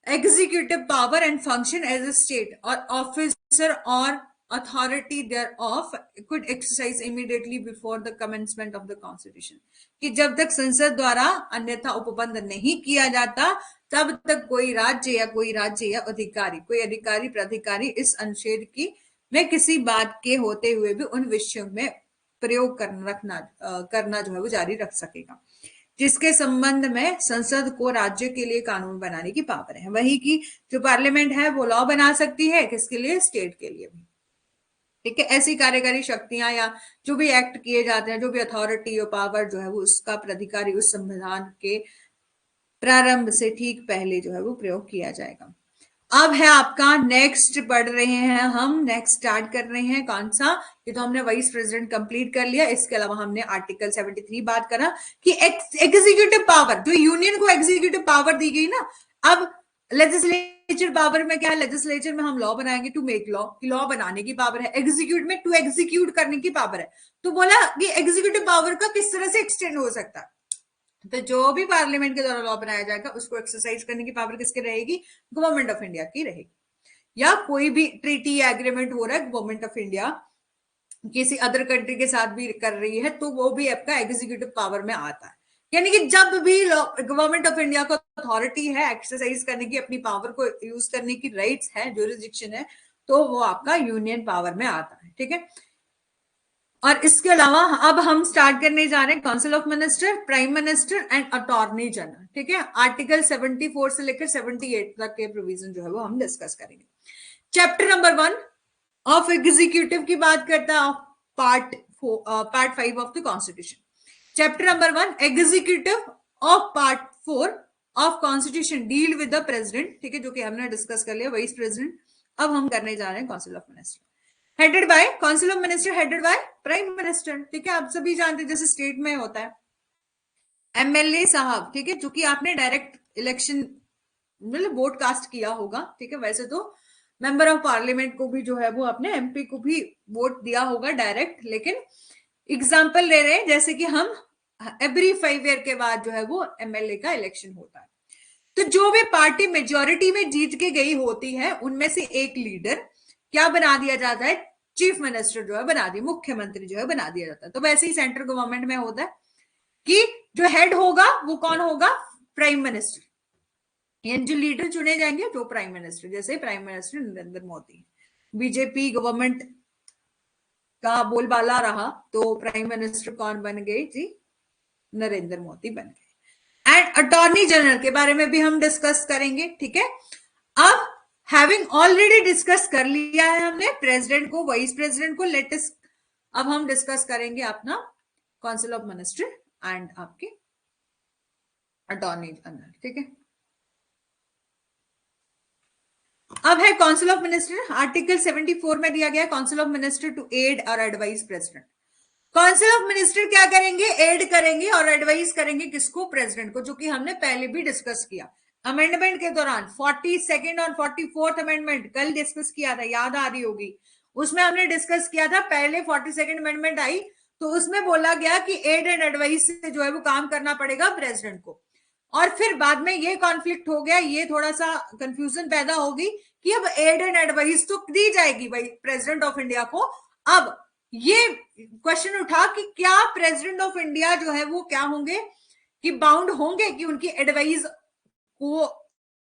executive power and function as a state or officer or authority thereof could exercise immediately before the commencement of the constitution, कि जब तक संसद द्वारा अन्यथा उपबंध नहीं किया जाता तब तक कोई राज्य या कोई अधिकारी प्राधिकारी इस अनुच्छेद की में किसी बात के होते हुए भी उन विषयों में प्रयोग करना जो है वो जारी रख सकेगा जिसके संबंध में संसद को राज्य के लिए कानून बनाने की पावर है। वही की जो पार्लियामेंट है वो लॉ बना सकती है, किसके लिए, स्टेट के लिए भी, ठीक है। ऐसी कार्यकारी शक्तियां या जो भी एक्ट किए जाते हैं, जो भी अथॉरिटी और पावर जो है वो उसका प्राधिकारी उस संविधान के प्रारंभ से ठीक पहले जो है वो प्रयोग किया जाएगा। अब है आपका नेक्स्ट, पढ़ रहे हैं हम, नेक्स्ट स्टार्ट कर रहे हैं कौन सा, ये तो हमने वाइस प्रेसिडेंट कंप्लीट कर लिया। इसके अलावा हमने आर्टिकल 73 बात करा कि एग्जीक्यूटिव पावर, जो यूनियन को एग्जीक्यूटिव पावर दी गई ना, अब लेजिस्लेचर पावर में क्या है, लेजिस्लेचर में हम लॉ बनाएंगे टू मेक लॉ, कि लॉ बनाने की पावर है, एग्जीक्यूट में टू एग्जीक्यूट करने की पावर है। तो बोला कि एग्जीक्यूटिव पावर का किस तरह से एक्सटेंड हो सकता है, तो जो भी पार्लियामेंट के द्वारा लॉ बनाया जाएगा उसको एक्सरसाइज करने की पावर किसकी रहेगी, गवर्नमेंट ऑफ इंडिया की रहेगी। या कोई भी ट्रीटी या एग्रीमेंट हो रहा है गवर्नमेंट ऑफ इंडिया किसी अदर कंट्री के साथ भी कर रही है तो वो भी आपका एग्जीक्यूटिव पावर में आता है। यानी कि जब भी गवर्नमेंट ऑफ इंडिया को अथॉरिटी है एक्सरसाइज करने की, अपनी पावर को यूज करने की राइट्स है, ज्यूरिसडिक्शन है, तो वो आपका यूनियन पावर में आता है, ठीक है। और इसके अलावा अब हम स्टार्ट करने जा रहे हैं council of minister, prime minister and attorney general, ठीक है। आर्टिकल 74 से लेकर 78 तक के प्रोविजन जो है वो हम डिस्कस करेंगे। चैप्टर नंबर 1 ऑफ एग्जीक्यूटिव की बात करता है, part 5 of the constitution. Chapter number 1 executive of part 4 of constitution deal with the president, ठीक है, जो कि हमने डिस्कस कर लिया, वाइस प्रेसिडेंट। अब हम करने जा रहे हैं council of minister, headed by council of minister, headed by prime minister, ठीक है। आप सभी जानते हैं जैसे स्टेट में होता है एमएलए साहब, ठीक है, जो कि आपने डायरेक्ट इलेक्शन मतलब वोट कास्ट किया होगा, ठीक है। वैसे तो मेंबर ऑफ पार्लियामेंट को भी जो है वो आपने एमपी को भी वोट दिया होगा डायरेक्ट, लेकिन एग्जाम्पल ले रहे हैं जैसे कि हम एवरी 5 ईयर के बाद जो है वो एमएलए का इलेक्शन होता है, तो जो भी पार्टी मेजोरिटी में जीत के गई होती है उनमें से एक लीडर क्या बना दिया जाता है, चीफ मिनिस्टर जो है बना दिया, मुख्यमंत्री जो है बना दिया जाता है। तो वैसे ही सेंट्रल गवर्नमेंट में होता है कि जो हेड होगा वो कौन होगा, प्राइम मिनिस्टर, यानी जो लीडर चुने जाएंगे जो प्राइम मिनिस्टर, जैसे prime minister Narendra Modi, BJP government का बोलबाला रहा तो प्राइम मिनिस्टर कौन बन गए जी, नरेंद्र मोदी बन गए। एंड अटॉर्नी जनरल के बारे में भी हम डिस्कस करेंगे, ठीक है। अब हैविंग ऑलरेडी डिस्कस कर लिया है हमने प्रेसिडेंट को, वाइस प्रेसिडेंट को, लेटेस्ट अब हम डिस्कस करेंगे अपना काउंसिल ऑफ मिनिस्टर एंड आपके अटॉर्नी जनरल, ठीक है। अब है काउंसिल ऑफ मिनिस्टर, आर्टिकल 74 में दिया गया council of minister to aid और advice president. Council of minister क्या करेंगे, एड करेंगे और एडवाइस करेंगे किसको, प्रेसिडेंट को, जो कि हमने पहले भी डिस्कस किया अमेंडमेंट के दौरान। 42nd और 44th अमेंडमेंट कल डिस्कस किया था, याद आ रही होगी, उसमें हमने डिस्कस किया था। पहले 42nd अमेंडमेंट आई तो उसमें बोला गया कि एड एंड एडवाइस से जो है वो काम करना पड़ेगा प्रेसिडेंट को, और फिर बाद में ये कॉन्फ्लिक्ट हो गया, ये थोड़ा सा कंफ्यूजन पैदा होगी कि अब एड एंड एडवाइस तो दी जाएगी भाई प्रेसिडेंट ऑफ इंडिया को। अब ये क्वेश्चन उठा कि क्या प्रेसिडेंट ऑफ इंडिया जो है वो क्या होंगे, कि बाउंड होंगे कि उनकी एडवाइस को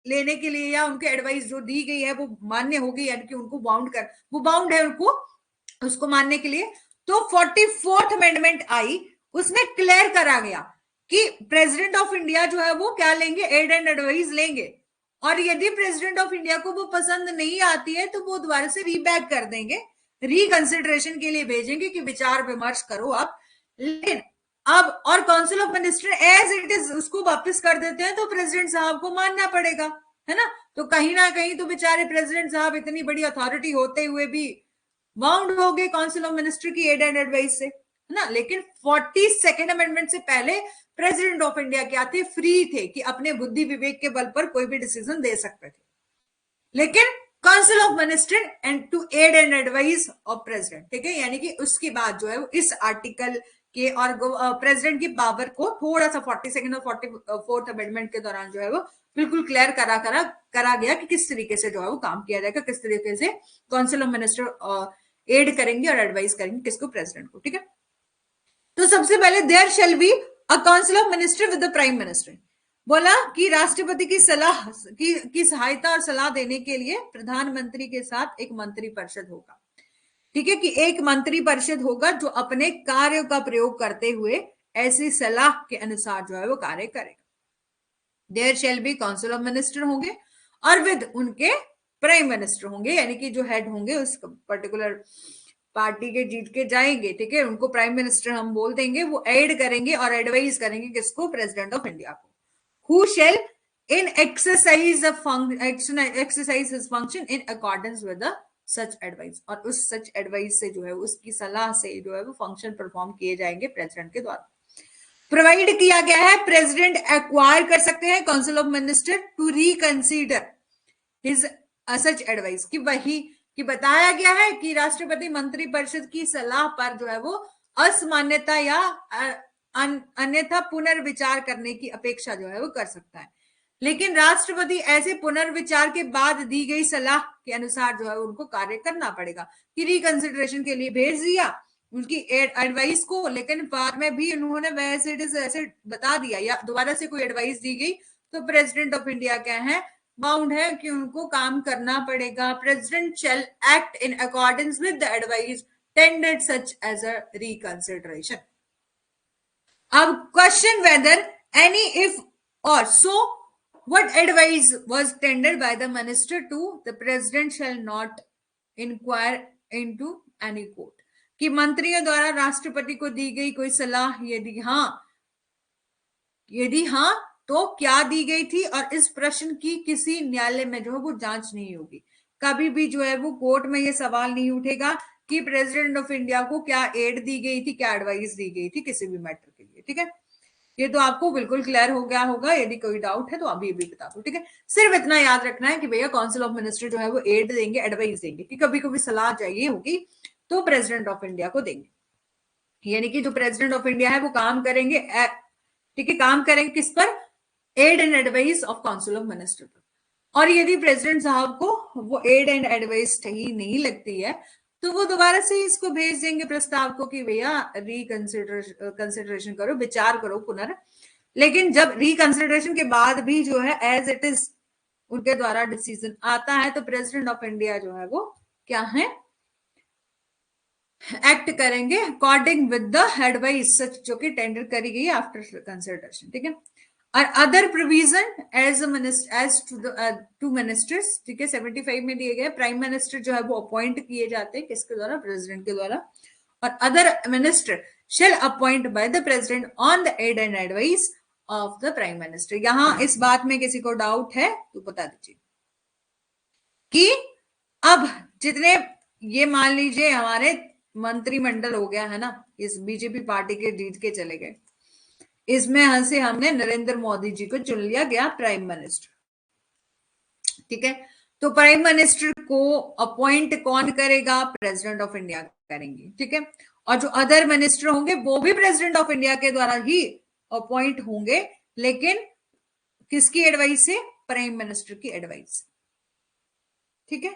लेने के लिए, या उनकी एडवाइस जो दी गई है वो मान्य होगी, यानी कि उनको वो बाउंड है उनको उसको मानने के लिए। तो 44th अमेंडमेंट आई, उसमें क्लियर करा गया कि प्रेसिडेंट ऑफ इंडिया जो है वो क्या लेंगे, एड एंड एडवाइस लेंगे, और यदि प्रेसिडेंट ऑफ इंडिया को वो पसंद नहीं आती है तो वो दोबारा से रीबैक कर देंगे, रिकंसिडरेशन के लिए भेजेंगे कि विचार विमर्श करो आप। लेकिन अब और council of minister as it is उसको वापस कर देते हैं, तो प्रेसिडेंट साहब को मानना पड़ेगा, है ना। तो कहीं ना कहीं तो बेचारे प्रेसिडेंट साहब इतनी बड़ी अथॉरिटी होते हुए भी बाउंड हो गए काउंसिल ऑफ मिनिस्टर की एड एंड एडवाइस से, है ना। लेकिन 42nd अमेंडमेंट से पहले प्रेसिडेंट ऑफ इंडिया क्या थे, फ्री थे कि अपने बुद्धि विवेक के बल पर कोई भी डिसीजन दे सकते थे। लेकिन council of minister and to aid and advice of president, ठीक है, यानी कि उसके बाद जो है इस आर्टिकल के और प्रेसिडेंट की पावर को थोड़ा सा 42nd और 44th अमेंडमेंट के दौरान जो है वो बिल्कुल क्लियर करा गया कि किस तरीके से जो है वो काम किया जाएगा, किस तरीके से काउंसिल ऑफ मिनिस्टर एड करेंगे और एडवाइस करेंगे किसको, प्रेसिडेंट को, ठीक है। तो सबसे पहले there shall be a council of minister with the prime minister, बोला कि राष्ट्रपति की सलाह की सहायता और सलाह देने के लिए प्रधानमंत्री के साथ एक मंत्री परिषद होगा, ठीक है, कि एक मंत्री परिषद होगा जो अपने कार्य का प्रयोग करते हुए ऐसी सलाह के अनुसार जो है वो कार्य करेगा। There shall be council of minister होंगे और विद उनके प्राइम मिनिस्टर होंगे, यानी कि जो हेड होंगे उस पर्टिकुलर पार्टी के जीत के जाएंगे, ठीक है, उनको प्राइम मिनिस्टर हम बोल देंगे। वो एड करेंगे और एडवाइस करेंगे किसको, प्रेसिडेंट ऑफ इंडिया को। Who shall in exercise his function in accordance with such advice, और उस सच एडवाइस से जो है उसकी सलाह से जो है वो फंक्शन परफॉर्म किए जाएंगे प्रेसिडेंट के द्वारा। प्रोवाइड किया गया है प्रेसिडेंट एक्वायर कर सकते हैं council of minister to reconsider his such advice, कि वही कि बताया गया है कि राष्ट्रपति मंत्री परिषद की सलाह पर जो है वो असमान्यता या अन्यथा पुनर्विचार करने की अपेक्षा जो है वो कर सकता है। लेकिन राष्ट्रपति ऐसे पुनर्विचार के बाद दी गई सलाह के अनुसार जो है उनको कार्य करना पड़ेगा, कि रिकंसिडरेशन के लिए भेज दिया उनकी एडवाइस को, लेकिन बाद में भी उन्होंने वैसे ऐसे बता दिया या दोबारा से कोई एडवाइस दी गई, तो प्रेसिडेंट ऑफ इंडिया क्या है, बाउंड है कि उनको काम करना पड़ेगा। President shall act in accordance with the advice tendered such as a reconsideration. अब क्वेश्चन वेदर एनी इफ और so what advice was tendered by the minister to the president shall not inquire into any court, कि मंत्रियों द्वारा राष्ट्रपति को दी गई कोई सलाह यदि हाँ तो क्या दी गई थी, और इस प्रश्न की किसी न्यायालय में जो है वो जांच नहीं होगी। कभी भी जो है वो कोर्ट में ये सवाल नहीं उठेगा कि प्रेसिडेंट ऑफ इंडिया को क्या एड दी गई थी, क्या एडवाइस दी गई थी किसी भी मैटर के लिए, ठीक है। ये तो आपको बिल्कुल क्लियर हो गया होगा, यदि कोई डाउट है तो अभी भी बता दो, ठीक है। सिर्फ इतना याद रखना है कि भैया काउंसिल ऑफ मिनिस्टर जो है वो एड देंगे, एडवाइस देंगे, कि कभी कभी सलाह चाहिए होगी तो प्रेसिडेंट ऑफ इंडिया को देंगे, यानी कि जो प्रेसिडेंट ऑफ इंडिया है वो काम करेंगे, ठीक है, काम करेंगे किस पर, aid and advice of council of minister पर। और यदि प्रेसिडेंट साहब को वो एड एंड एडवाइस सही नहीं लगती है तो वो दोबारा से इसको भेज देंगे प्रस्ताव को कि भैया कंसिडरेशन करो, विचार करो पुनर्। लेकिन जब रिकंसिडरेशन के बाद भी जो है एज इट इज उनके द्वारा डिसीजन आता है तो प्रेसिडेंट ऑफ इंडिया जो है वो क्या है, एक्ट करेंगे अकॉर्डिंग विद द एडवाइस सच जो कि टेंडर करी गई आफ्टर कंसिडरेशन, ठीक है। और other provision as to ministers, ठीक है, 75 में दिए गए। प्राइम मिनिस्टर जो है वो अपॉइंट किए जाते हैं किसके द्वारा, प्रेसिडेंट के द्वारा, और other minister shall appoint by the president on the aid and advice of the prime minister. यहां इस बात में किसी को डाउट है तो बता दीजिए कि अब जितने ये मान लीजिए हमारे मंत्रिमंडल हो गया है ना, इस बीजेपी पार्टी के जीत के चले गए, इसमें से हमने नरेंद्र मोदी जी को चुन लिया गया प्राइम मिनिस्टर, ठीक है। तो प्राइम मिनिस्टर को अपॉइंट कौन करेगा, प्रेसिडेंट ऑफ इंडिया करेंगे, ठीक है। और जो अदर मिनिस्टर होंगे वो भी प्रेसिडेंट ऑफ इंडिया के द्वारा ही अपॉइंट होंगे, लेकिन किसकी एडवाइस से? प्राइम मिनिस्टर की एडवाइस। ठीक है,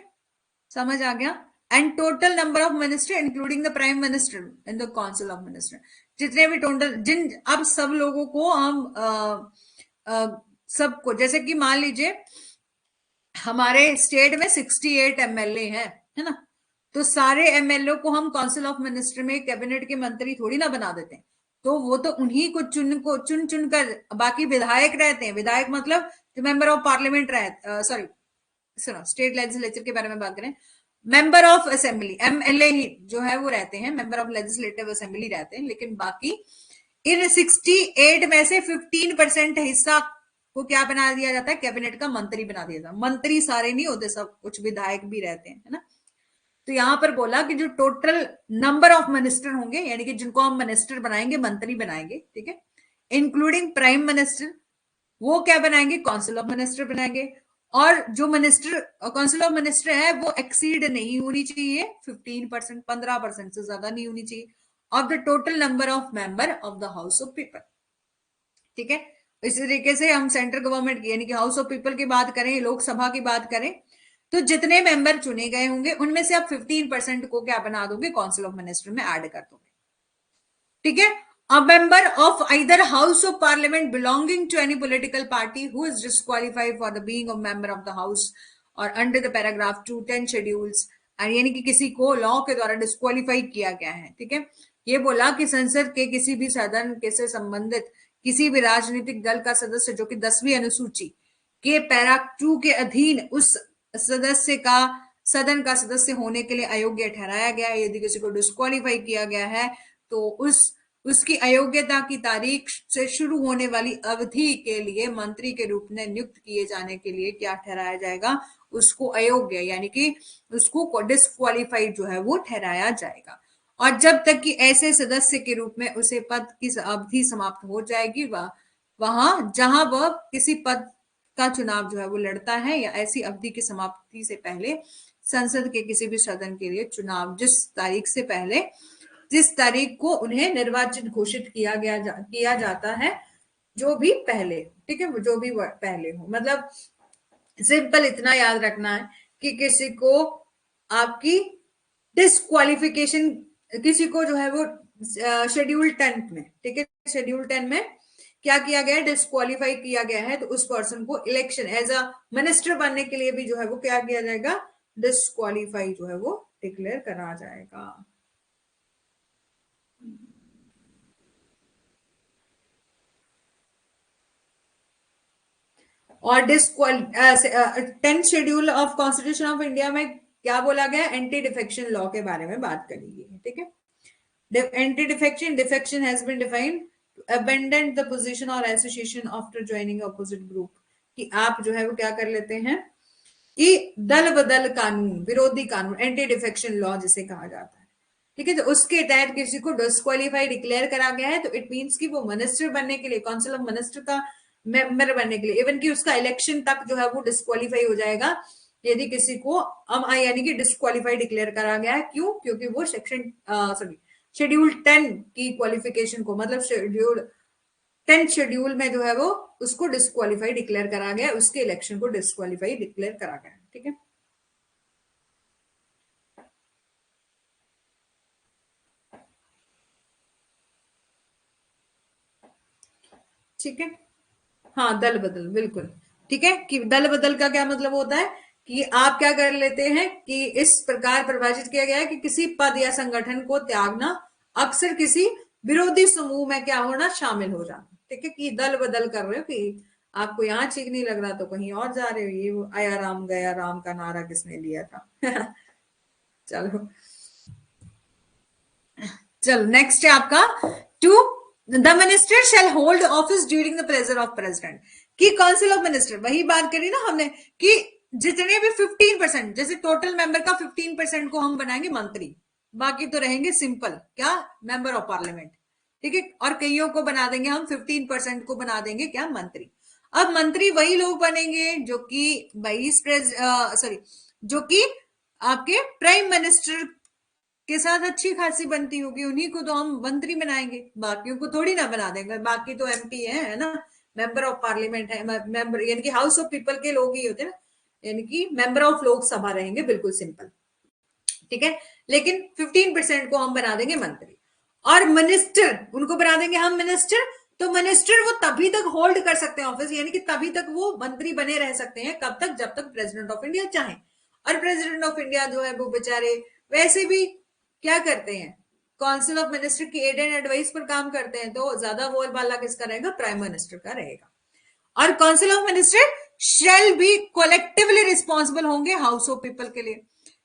समझ आ गया? And total number of minister including the prime minister in the council of minister, जितने भी टोटल जिन, अब सब लोगों को हम सबको, जैसे कि मान लीजिए हमारे स्टेट में 68 एमएलए हैं, है ना, तो सारे एमएलए को हम काउंसिल ऑफ मिनिस्टर में कैबिनेट के मंत्री थोड़ी ना बना देते हैं, तो वो तो उन्हीं को चुन चुन कर, बाकी विधायक रहते हैं, विधायक मतलब जो मेंबर ऑफ पार्लियामेंट रहे, सॉरी सुनो, स्टेट लेजिस्लेचर के बारे में बात करें, मेंबर ऑफ असेंबली एमएलए ही जो है वो रहते हैं, मेंबर ऑफ लेजिस्लेटिव असेंबली रहते हैं, लेकिन बाकी इन 68 में से 15% हिस्सा को क्या बना दिया जाता है? कैबिनेट का मंत्री बना दिया जाता है। मंत्री सारे नहीं होते, सब कुछ विधायक भी रहते हैं, है ना। तो यहां पर बोला कि जो टोटल नंबर ऑफ मिनिस्टर होंगे, यानी कि जिनको हम मिनिस्टर बनाएंगे, मंत्री बनाएंगे, ठीक है, इंक्लूडिंग प्राइम मिनिस्टर, वो क्या बनाएंगे? काउंसिल ऑफ मिनिस्टर बनाएंगे। और जो मिनिस्टर काउंसिल ऑफ मिनिस्टर है वो एक्सीड नहीं होनी चाहिए 15%, 15% से ज्यादा नहीं होनी चाहिए of the total number of member of the house of people. ठीक है, इसी तरीके से हम सेंट्रल गवर्नमेंट की यानी कि हाउस ऑफ पीपल की बात करें, लोकसभा की बात करें, तो जितने मेंबर चुने गए होंगे उनमें से आप 15% को क्या बना दोगे? काउंसिल ऑफ मिनिस्टर में ऐड कर दोगे। ठीक है, a member of either house of parliament belonging to any political party who is disqualified for the being a member of the house or under the paragraph 210 schedules, यानी कि किसी को law के द्वारा डिस्क्वालीफाई किया गया है। ठीक है, ये बोला कि संसद के किसी भी सदन के से संबंधित किसी भी राजनीतिक दल का सदस्य जो कि 10वीं अनुसूची के पैरा 2 के अधीन उस सदस्य का सदन का सदस्य होने के लिए अयोग्य ठहराया गया है, यदि किसी को डिस्क्वालीफाई किया गया है तो उसकी अयोग्यता की तारीख से शुरू होने वाली अवधि के लिए मंत्री के रूप में नियुक्त किए जाने के लिए क्या ठहराया जाएगा? उसको अयोग्य, यानी कि उसको डिस्क्वालीफाइड जो है वो ठहराया जाएगा। और जब तक कि ऐसे सदस्य के रूप में उसे पद की अवधि समाप्त हो जाएगी, वहां जहां वह किसी पद का चुनाव जो है वो लड़ता है, या ऐसी अवधि की समाप्ति से पहले संसद के किसी भी सदन के लिए चुनाव जिस तारीख को उन्हें निर्वाचित घोषित किया जाता है, जो भी पहले, ठीक है, जो भी पहले हो, मतलब सिंपल इतना याद रखना है कि किसी को आपकी डिस्क्वालिफिकेशन, किसी को जो है वो शेड्यूल 10 में, ठीक है, शेड्यूल 10 में क्या किया गया है? डिस्क्वालीफाई किया गया है, तो उस पर्सन को इलेक्शन एज अ मिनिस्टर बनने के लिए भी जो है वो क्या किया जाएगा? डिस्क्वालीफाई जो है वो डिक्लेयर करा जाएगा। और 10th schedule of constitution of India में क्या बोला गया? एंटी डिफेक्शन लॉ के बारे में बात करेंगे, ठीक है। Anti defection has been defined to abandon the position और association after joining opposite group, कि आप जो है वो क्या कर लेते हैं कि दल बदल कानून, विरोधी कानून, एंटी डिफेक्शन लॉ जिसे कहा जाता है, ठीक है, तो उसके तहत किसी को डिस्क्वालीफाई डिक्लेयर करा गया है, तो इट मींस कि वो मिनिस्टर बनने के लिए, काउंसिल ऑफ मिनिस्टर का मेंबर बनने के लिए, इवन कि उसका इलेक्शन तक जो है वो डिस्क्वालीफाई हो जाएगा यदि किसी को यानी कि डिस्क्वालीफाई डिक्लेयर करा गया है। क्यों? क्योंकि वो सेक्शन सॉरी शेड्यूल 10 की क्वालिफिकेशन को, मतलब शेड्यूल 10 शेड्यूल में जो है वो उसको डिस्क्वालीफाई डिक्लेयर करा गया, उसके इलेक्शन को डिस्क्वालीफाई डिक्लेयर करा गया, ठीक है। ठीक है, हाँ, दल बदल, बिल्कुल ठीक है, कि दल बदल का क्या मतलब होता है कि आप क्या कर लेते हैं कि इस प्रकार परिभाषित किया गया है कि किसी पद या संगठन को त्यागना, अक्सर किसी विरोधी समूह में क्या होना, शामिल हो जाना, ठीक है, कि दल बदल कर रहे हो, कि आपको यहाँ ठीक नहीं लग रहा तो कहीं और जा रहे हो। ये आया राम गया राम का नारा किसने लिया था? चलो चलो, नेक्स्ट है आपका 2, the minister shall hold office during the pleasure of president, की काउंसिल ऑफ मिनिस्टर, वही बात करी ना हमने कि जितने भी 15%, जैसे टोटल मेंबर का 15% को हम बनाएंगे मंत्री, बाकी तो रहेंगे सिंपल क्या, मेंबर ऑफ पार्लियामेंट, ठीक है, और कईयों को बना देंगे हम 15% को बना देंगे क्या, मंत्री। अब मंत्री वही लोग बनेंगे जो कि वाइस प्रेसिडेंट, सॉरी, जो कि आपके प्राइम मिनिस्टर के साथ अच्छी खासी बनती होगी, उन्हीं को तो हम मंत्री बनाएंगे, बाकियों को थोड़ी ना बना देंगे, बाकी तो एमपी है ना, मेंबर ऑफ पार्लियामेंट है, मेंबर यानी कि हाउस ऑफ पीपल के लोग ही होते हैं ना, यानी कि मेंबर ऑफ लोकसभा रहेंगे, बिल्कुल सिंपल, ठीक है। लेकिन 15% को हम बना देंगे मंत्री, और मिनिस्टर उनको बना देंगे हम मिनिस्टर। तो मिनिस्टर वो तभी तक होल्ड कर सकते हैं ऑफिस, यानी कि तभी तक वो मंत्री बने रह सकते हैं, कब तक, जब तक प्रेसिडेंट ऑफ इंडिया चाहे। और प्रेसिडेंट ऑफ इंडिया जो है वो बेचारे वैसे भी क्या करते हैं, काउंसिल ऑफ मिनिस्टर की एड एंड एडवाइस पर काम करते हैं, तो ज्यादा बोलबाला किसका रहेगा, प्राइम मिनिस्टर का रहेगा। और council of minister shall be collectively responsible होंगे हाउस ऑफ पीपल के लिए,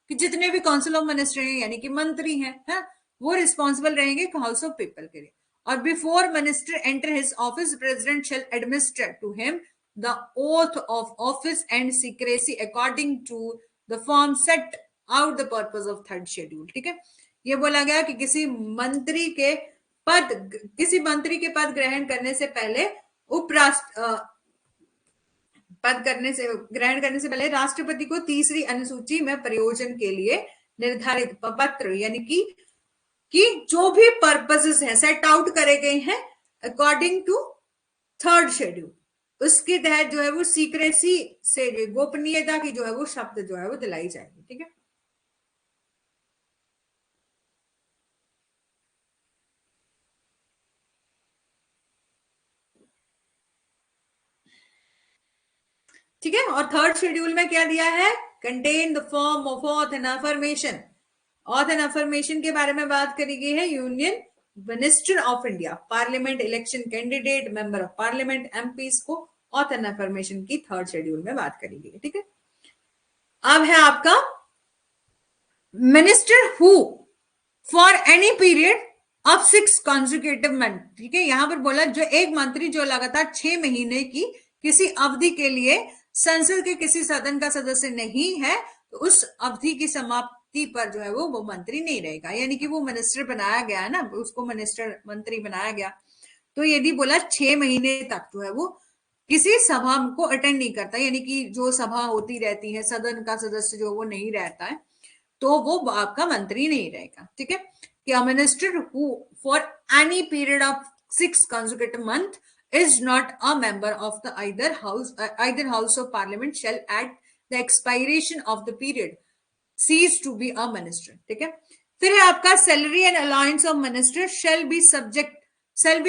कि जितने भी काउंसिल ऑफ मिनिस्टर हैं यानी कि मंत्री हैं, है? वो रिस्पॉन्सिबल रहेंगे हाउस ऑफ पीपल के लिए। और before minister enter his office, president shall administer to him the oath of office and secrecy according to the form set out the purpose of third schedule, ठीक है। ये बोला गया कि किसी मंत्री के पद ग्रहण करने से पहले उपराष्ट्र ग्रहण करने से पहले राष्ट्रपति को तीसरी अनुसूची में प्रयोजन के लिए निर्धारित पत्र, यानी कि जो भी पर्पसेस हैं सेट आउट करे गए हैं अकॉर्डिंग टू थर्ड शेड्यूल, उसके तहत जो है वो सीक्रेसी से, गोपनीयता की जो है वो शब्द जो है वो दिलाई जाएगी, ठीक है। ठीक है। और थर्ड शेड्यूल में क्या दिया है, contain the form of auth and affirmation. Auth and affirmation के बारे में बात करी गई है, union minister of India, parliament election candidate, member of parliament, MPs को ऑथ एंड अफर्मेशन की थर्ड शेड्यूल में बात करी गई है, ठीक है। अब है आपका minister who for any period of 6 consecutive month, ठीक है। यहां पर बोला जो एक मंत्री जो लगातार 6 महीने की किसी अवधि के लिए संसद के किसी सदन का सदस्य नहीं है, तो उस अवधि की समाप्ति पर जो है वो मंत्री नहीं रहेगा, यानी कि वो मिनिस्टर बनाया गया है ना, उसको मंत्री बनाया गया। तो यदि बोला 6 महीने तक जो है वो किसी सभा को अटेंड नहीं करता, यानी कि जो सभा होती रहती है सदन का सदस्य जो वो नहीं रहता है, तो वो आपका मंत्री नहीं रहेगा, ठीक है। कि a minister who for any period of 6 consecutive month is not a member of the either house of parliament shall at the expiration of the period cease to be a minister, ठीक है। फिर है आपका salary and allowance of minister shall be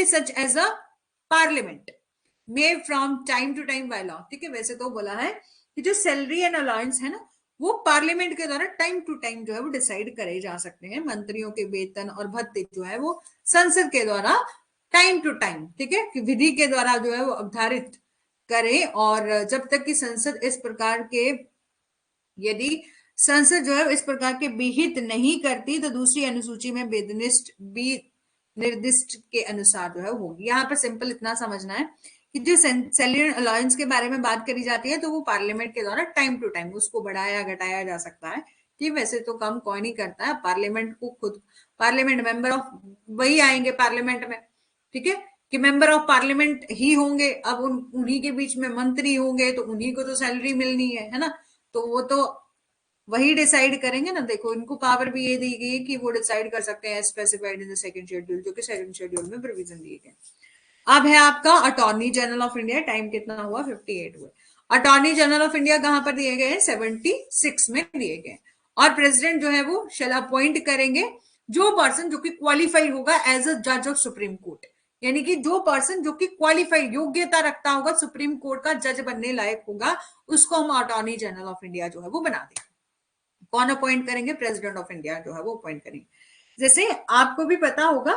such as a parliament may from time to time by law, ठीक है। वैसे तो बोला है कि जो सैलरी एंड अलाउंस है ना, वो पार्लियामेंट के द्वारा टाइम टू टाइम जो है वो डिसाइड करे जा सकते हैं। मंत्रियों के वेतन और भत्ते जो है वो संसद के द्वारा टाइम टू टाइम, ठीक है, कि विधि के द्वारा जो है वो अवधारित करें। और जब तक कि संसद इस प्रकार के, यदि संसद जो है इस प्रकार के विहित नहीं करती, तो दूसरी अनुसूची में निर्दिष्ट के अनुसार जो है होगी। यहाँ पर सिंपल इतना समझना है कि जो सैलरी अलाउंस के बारे में बात करी जाती है, तो वो पार्लियामेंट के द्वारा टाइम टू टाइम उसको बढ़ाया घटाया जा सकता है, कि वैसे तो कम कोई नहीं करता है, पार्लियामेंट को खुद, पार्लियामेंट मेंबर ऑफ वही आएंगे पार्लियामेंट में, ठीक है, कि मेंबर ऑफ पार्लियामेंट ही होंगे। अब उन्हीं के बीच में मंत्री होंगे, तो उन्हीं को तो सैलरी मिलनी है ना, तो वो तो वही डिसाइड करेंगे ना। देखो इनको पावर भी ये दी गई है कि वो डिसाइड कर सकते हैं specified in the second schedule, जो कि सेकंड शेड्यूल में प्रोविजन दिए गए। अब है आपका attorney general of India, time कितना हुआ, 58 हुए। अटॉर्नी जनरल ऑफ इंडिया कहां पर दिए गए हैं, 76 में दिए गए। और प्रेसिडेंट जो है वो शेल अपॉइंट करेंगे जो पर्सन जो कि क्वालिफाई होगा एज अ जज ऑफ सुप्रीम कोर्ट, यानी कि जो पर्सन जो कि क्वालिफाइड योग्यता रखता होगा, सुप्रीम कोर्ट का जज बनने लायक होगा, उसको हम अटॉर्नी जनरल ऑफ इंडिया जो है वो बना देंगे। कौन अपॉइंट करेंगे, प्रेसिडेंट ऑफ इंडिया जो है वो अपॉइंट करेंगे। जैसे आपको भी पता होगा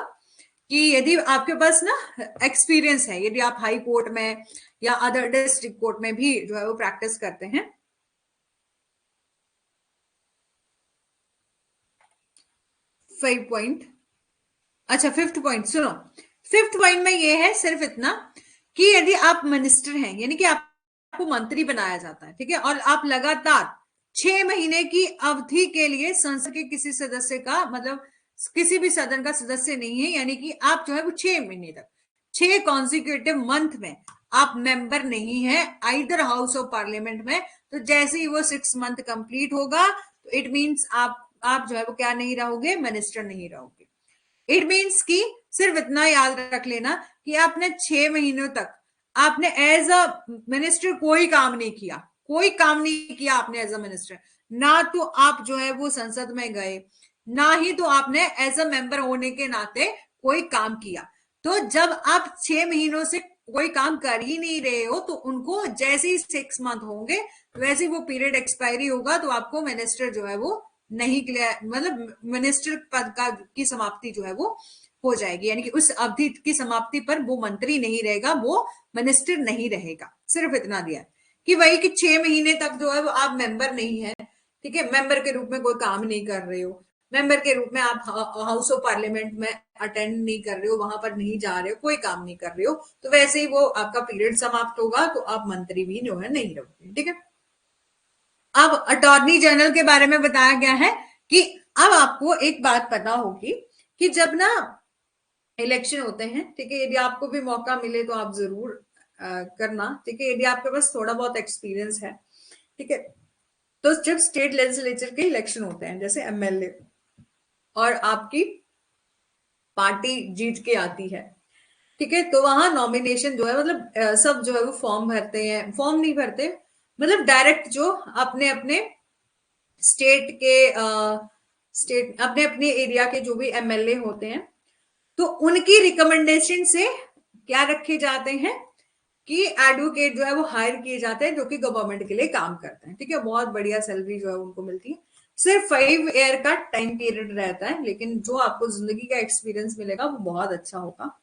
कि यदि आपके पास ना एक्सपीरियंस है, यदि आप हाई कोर्ट में या अदर डिस्ट्रिक्ट कोर्ट में भी जो है वो प्रैक्टिस करते हैं, 5 पॉइंट, अच्छा 5th पॉइंट सुनो। 5th पॉइंट में ये है सिर्फ इतना कि यदि आप मिनिस्टर हैं, यानी कि आपको मंत्री बनाया जाता है, ठीक है, और आप लगातार 6 महीने की अवधि के लिए संसद के किसी सदस्य का, मतलब किसी भी सदन का सदस्य नहीं है, यानी कि आप जो है वो 6 महीने तक, 6 कॉन्जिक्यूटिव मंथ में आप मेंबर नहीं है आइदर हाउस ऑफ पार्लियामेंट में, तो जैसे ही वो 6 मंथ कंप्लीट होगा, तो इट मींस आप जो है वो क्या नहीं रहोगे, मिनिस्टर नहीं रहोगे। इट मीन्स कि सिर्फ इतना याद रख लेना कि आपने 6 महीनों तक आपने एज अ मिनिस्टर कोई काम नहीं किया, कोई काम नहीं किया आपने एज अ मिनिस्टर। ना तो आप जो है वो संसद में गए, ना ही तो आपने एज अ मेंबर होने के नाते कोई काम किया। तो जब आप 6 महीनों से कोई काम कर ही नहीं रहे हो, तो उनको जैसे ही 6 मंथ होंगे वैसे ही वो पीरियड एक्सपायरी होगा, तो आपको मिनिस्टर जो है वो नहीं क्लियर, मतलब मिनिस्टर पद का की समाप्ति जो है वो हो जाएगी। यानी कि उस अवधि की समाप्ति पर वो मंत्री नहीं रहेगा, वो मिनिस्टर नहीं रहेगा। सिर्फ इतना दिया है कि वही कि 6 महीने तक जो है वो आप मेंबर नहीं है, ठीक है, मेंबर के रूप में कोई काम नहीं कर रहे हो, मेंबर के रूप में आप हाउस ऑफ पार्लियामेंट में अटेंड नहीं कर रहे हो, वहां पर नहीं जा रहे हो, कोई काम नहीं कर रहे हो, तो वैसे ही वो आपका पीरियड समाप्त होगा, तो आप मंत्री भी जो है नहीं रहोगे, ठीक है। अब अटॉर्नी जनरल के बारे में बताया गया है कि अब आपको एक बात पता होगी कि जब ना इलेक्शन होते हैं, ठीक है, यदि आपको भी मौका मिले तो आप जरूर करना, ठीक है, यदि आपके पास थोड़ा बहुत एक्सपीरियंस है, ठीक है। तो जब स्टेट लेजिस्लेचर के इलेक्शन होते हैं, जैसे एमएलए, और आपकी पार्टी जीत के आती है, ठीक है, तो वहां नॉमिनेशन जो है, मतलब सब जो है वो फॉर्म भरते हैं, फॉर्म नहीं भरते, मतलब डायरेक्ट जो अपने अपने स्टेट के स्टेट अपने अपने एरिया के जो भी एमएलए होते हैं, तो उनकी रिकमेंडेशन से क्या रखे जाते हैं कि एडवोकेट जो है वो हायर किए जाते हैं, जो कि गवर्नमेंट के लिए काम करते हैं, ठीक है, बहुत बढ़िया सैलरी जो है उनको मिलती है। सिर्फ 5 ईयर का टाइम पीरियड रहता है, लेकिन जो आपको जिंदगी का एक्सपीरियंस मिलेगा वो बहुत अच्छा होगा।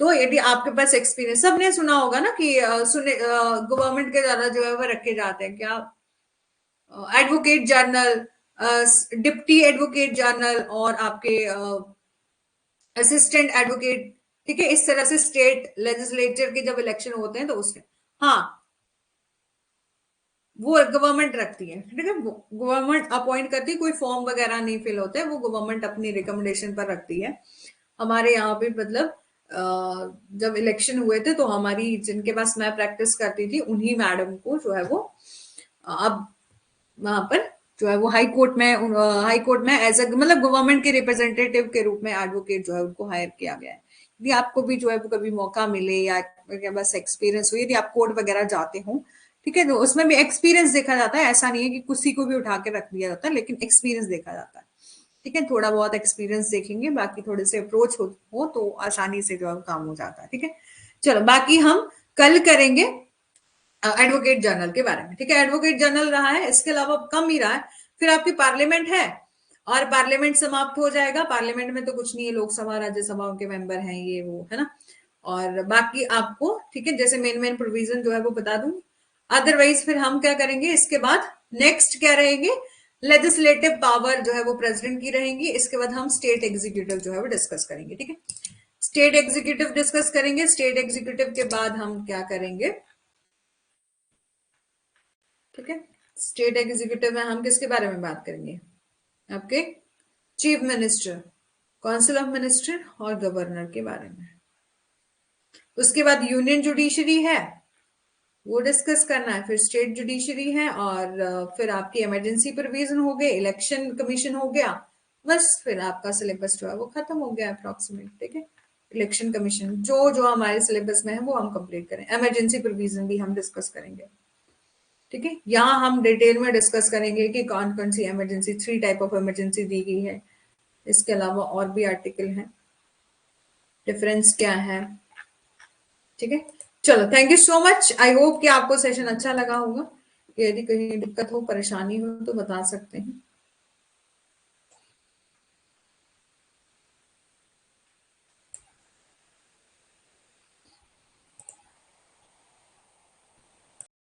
तो यदि आपके पास एक्सपीरियंस, सबने सुना होगा ना कि सुने गवर्नमेंट के द्वारा जो है वो रखे जाते हैं क्या, advocate general, deputy advocate general, और आपके असिस्टेंट एडवोकेट, ठीक है, इस तरह से स्टेट लेजिस्लेचर के जब इलेक्शन होते हैं तो उसके, हाँ, वो गवर्नमेंट रखती है, ठीक है, गवर्नमेंट अपॉइंट करती है, कोई फॉर्म वगैरह नहीं फिल होते हैं, वो गवर्नमेंट अपनी रिकमेंडेशन पर रखती है। हमारे यहाँ पे मतलब जब इलेक्शन हुए थे, तो हमारी जिनके पास मैं प्रैक्टिस करती थी, उन्हीं मैडम को जो है वो अब वहां पर जो है वो हाई कोर्ट में एज अ, मतलब गवर्नमेंट के रिप्रेजेंटेटिव के रूप में एडवोकेट जो है उनको हायर किया गया है। यदि आपको भी जो है वो कभी मौका मिले, या बस एक्सपीरियंस हो, यदि आप कोर्ट वगैरह जाते हो, ठीक है, तो उसमें भी एक्सपीरियंस देखा जाता है, ऐसा नहीं है कि किसी को भी उठा के रख दिया जाता है, लेकिन एक्सपीरियंस देखा जाता है, ठीक है, थोड़ा बहुत एक्सपीरियंस देखेंगे, बाकी थोड़े से अप्रोच हो तो आसानी से जो है काम हो जाता है, ठीक है। चलो, बाकी हम कल करेंगे एडवोकेट जनरल के बारे में, ठीक है, एडवोकेट जनरल रहा है, इसके अलावा कम ही रहा है। फिर आपकी पार्लियामेंट है, और पार्लियामेंट समाप्त हो जाएगा, पार्लियामेंट में तो कुछ नहीं है, लोकसभा राज्यसभा के मेंबर हैं ये वो, है ना। और बाकी आपको, ठीक है, जैसे मेन मेन प्रोविजन जो है वो बता दूं। अदरवाइज फिर हम क्या करेंगे इसके बाद, नेक्स्ट क्या रहेंगे, लेजिस्लेटिव पावर जो है वो प्रेसिडेंट की रहेंगी, इसके बाद हम स्टेट एग्जीक्यूटिव जो है वो डिस्कस करेंगे, ठीक है। स्टेट एग्जीक्यूटिव डिस्कस करेंगे, स्टेट एग्जीक्यूटिव के बाद हम क्या करेंगे, ठीक है, स्टेट एग्जीक्यूटिव में हम किसके बारे में बात करेंगे, आपके chief minister, council of minister और गवर्नर के बारे में। उसके बाद यूनियन जुडिशरी है, वो डिस्कस करना है, फिर स्टेट जुडिशरी है, और फिर आपकी इमरजेंसी प्रोविजन हो गए, इलेक्शन कमीशन हो गया, बस फिर आपका सिलेबस जो है वो खत्म हो गया अप्रोक्सीमेट, ठीक है। इलेक्शन कमीशन जो जो हमारे सिलेबस में है वो हम कंप्लीट करें, इमरजेंसी प्रोविजन भी हम डिस्कस करेंगे, ठीक है। यहाँ हम डिटेल में डिस्कस करेंगे कि कौन कौन सी इमरजेंसी, 3 टाइप ऑफ इमरजेंसी दी गई है, इसके अलावा और भी आर्टिकल हैं, डिफरेंस क्या है, ठीक है। चलो, thank you so much, I hope कि आपको सेशन अच्छा लगा होगा। यदि कहीं दिक्कत हो, परेशानी हो तो बता सकते हैं।